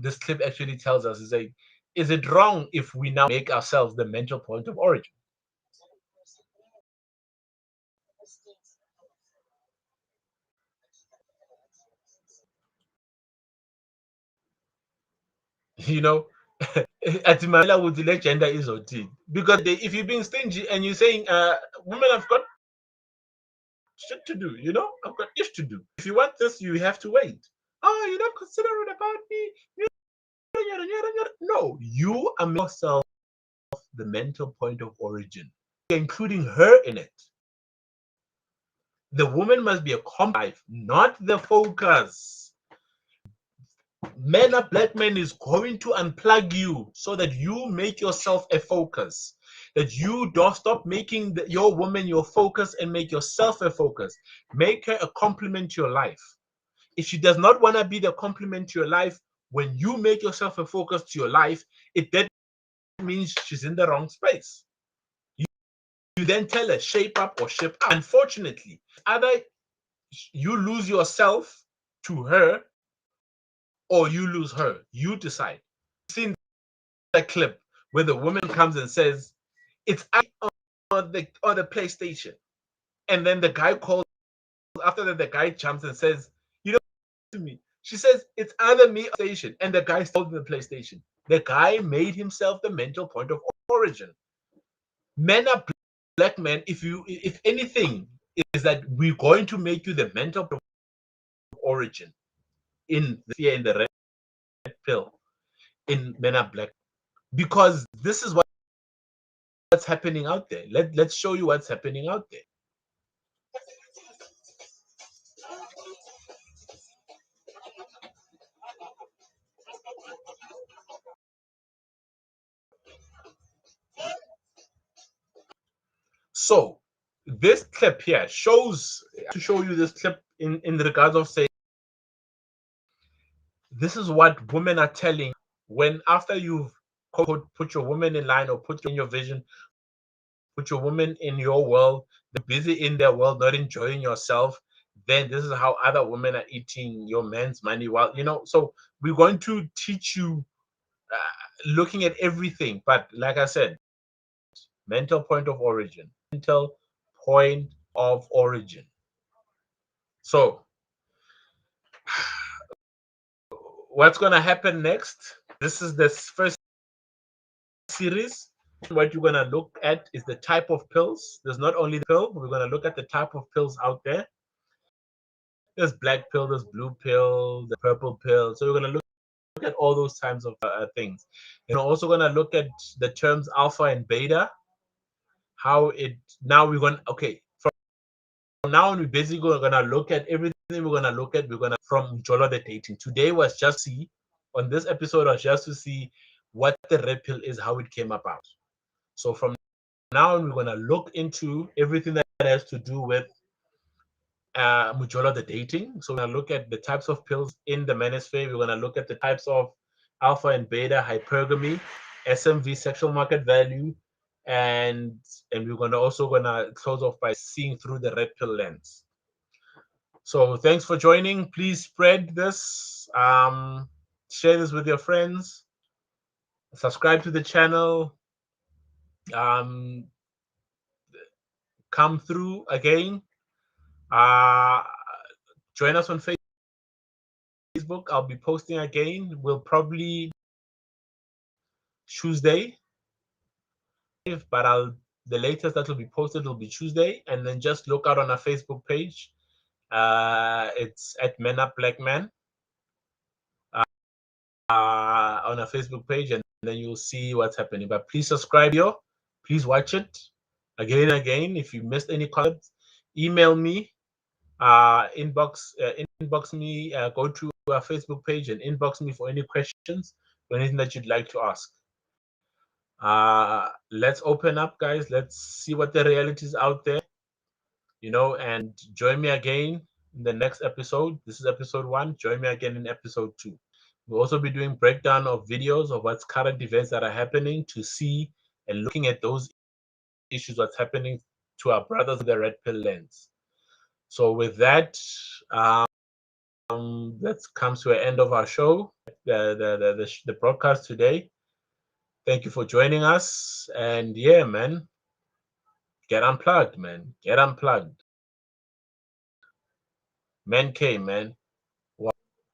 this clip actually tells us, is like, is it wrong if we now make ourselves the mental point of origin? You know, at Manila would the gender is OT. Because if you're being stingy and you're saying, women have got shit to do, I've got ish to do. If you want this, you have to wait. Oh, you don't consider it about me. No, you are yourself the mental point of origin, including her in it. The woman must be a complement, not the focus. Black men is going to unplug you so that you make yourself a focus. That you don't stop making your woman your focus and make yourself a focus. Make her a complement to your life. If she does not want to be the complement to your life, when you make yourself a focus to your life, that means she's in the wrong space. You then tell her, shape up or shape out. Unfortunately, either you lose yourself to her or you lose her. You decide. You've seen the clip where the woman comes and says, it's on the PlayStation. And then the guy calls, after that, the guy jumps and says, you know, to me. She says, it's either me or PlayStation. And the guy stole the PlayStation. The guy made himself the mental point of origin. Men are black men. If anything, is that we're going to make you the mental point of origin in the red pill in Men Are Black, because this is what's happening out there. Let's show you what's happening out there. So this clip here shows, to show you this clip in regards of saying, this is what women are telling when, after you've put your woman in line or put in your vision, put your woman in your world, they're busy in their world, not enjoying yourself, then this is how other women are eating your man's money. While, so we're going to teach you looking at everything. But like I said, mental point of origin, mental point of origin. So what's going to happen next? This is this first series. What you're going to look at is the type of pills. There's not only the pill, we're going to look at the type of pills out there. There's black pill, there's blue pill, the purple pill. So we're going to look at all those types of things. And we're also going to look at the terms alpha and beta, how it, now we're going to, okay, from now on, we're basically going to look at everything we're going to from Jolo the dating. Today was just see, on this episode was just to see what the red pill is, how it came about. So from now on, we're going to look into everything that has to do with Mujola the dating. So we're going to look at the types of pills in the manosphere. We're going to look at the types of alpha and beta, hypergamy, SMV, sexual market value, and we're going to close off by seeing through the red pill lens. So thanks for joining. Please spread this, share this with your friends, subscribe to the channel, come through again. Join us on Facebook. I'll be posting again. We'll probably Tuesday, but the latest that will be posted will be Tuesday. And then just look out on our Facebook page. It's at Men Up Black Men on our Facebook page, and then you'll see what's happening. But please subscribe here. Please watch it again and again. If you missed any comments, email me, inbox me, go to our Facebook page and inbox me for any questions or anything that you'd like to ask. Let's open up, guys. Let's see what the reality is out there, and join me again in the next episode. This is episode 1. Join me again in episode 2. We'll also be doing breakdown of videos of what's current events that are happening, to see and looking at those issues, what's happening to our brothers with the red pill lens. So with that, that comes to an end of our show, the broadcast today. Thank you for joining us, and yeah, man, get unplugged, man. Get unplugged. Men came, man.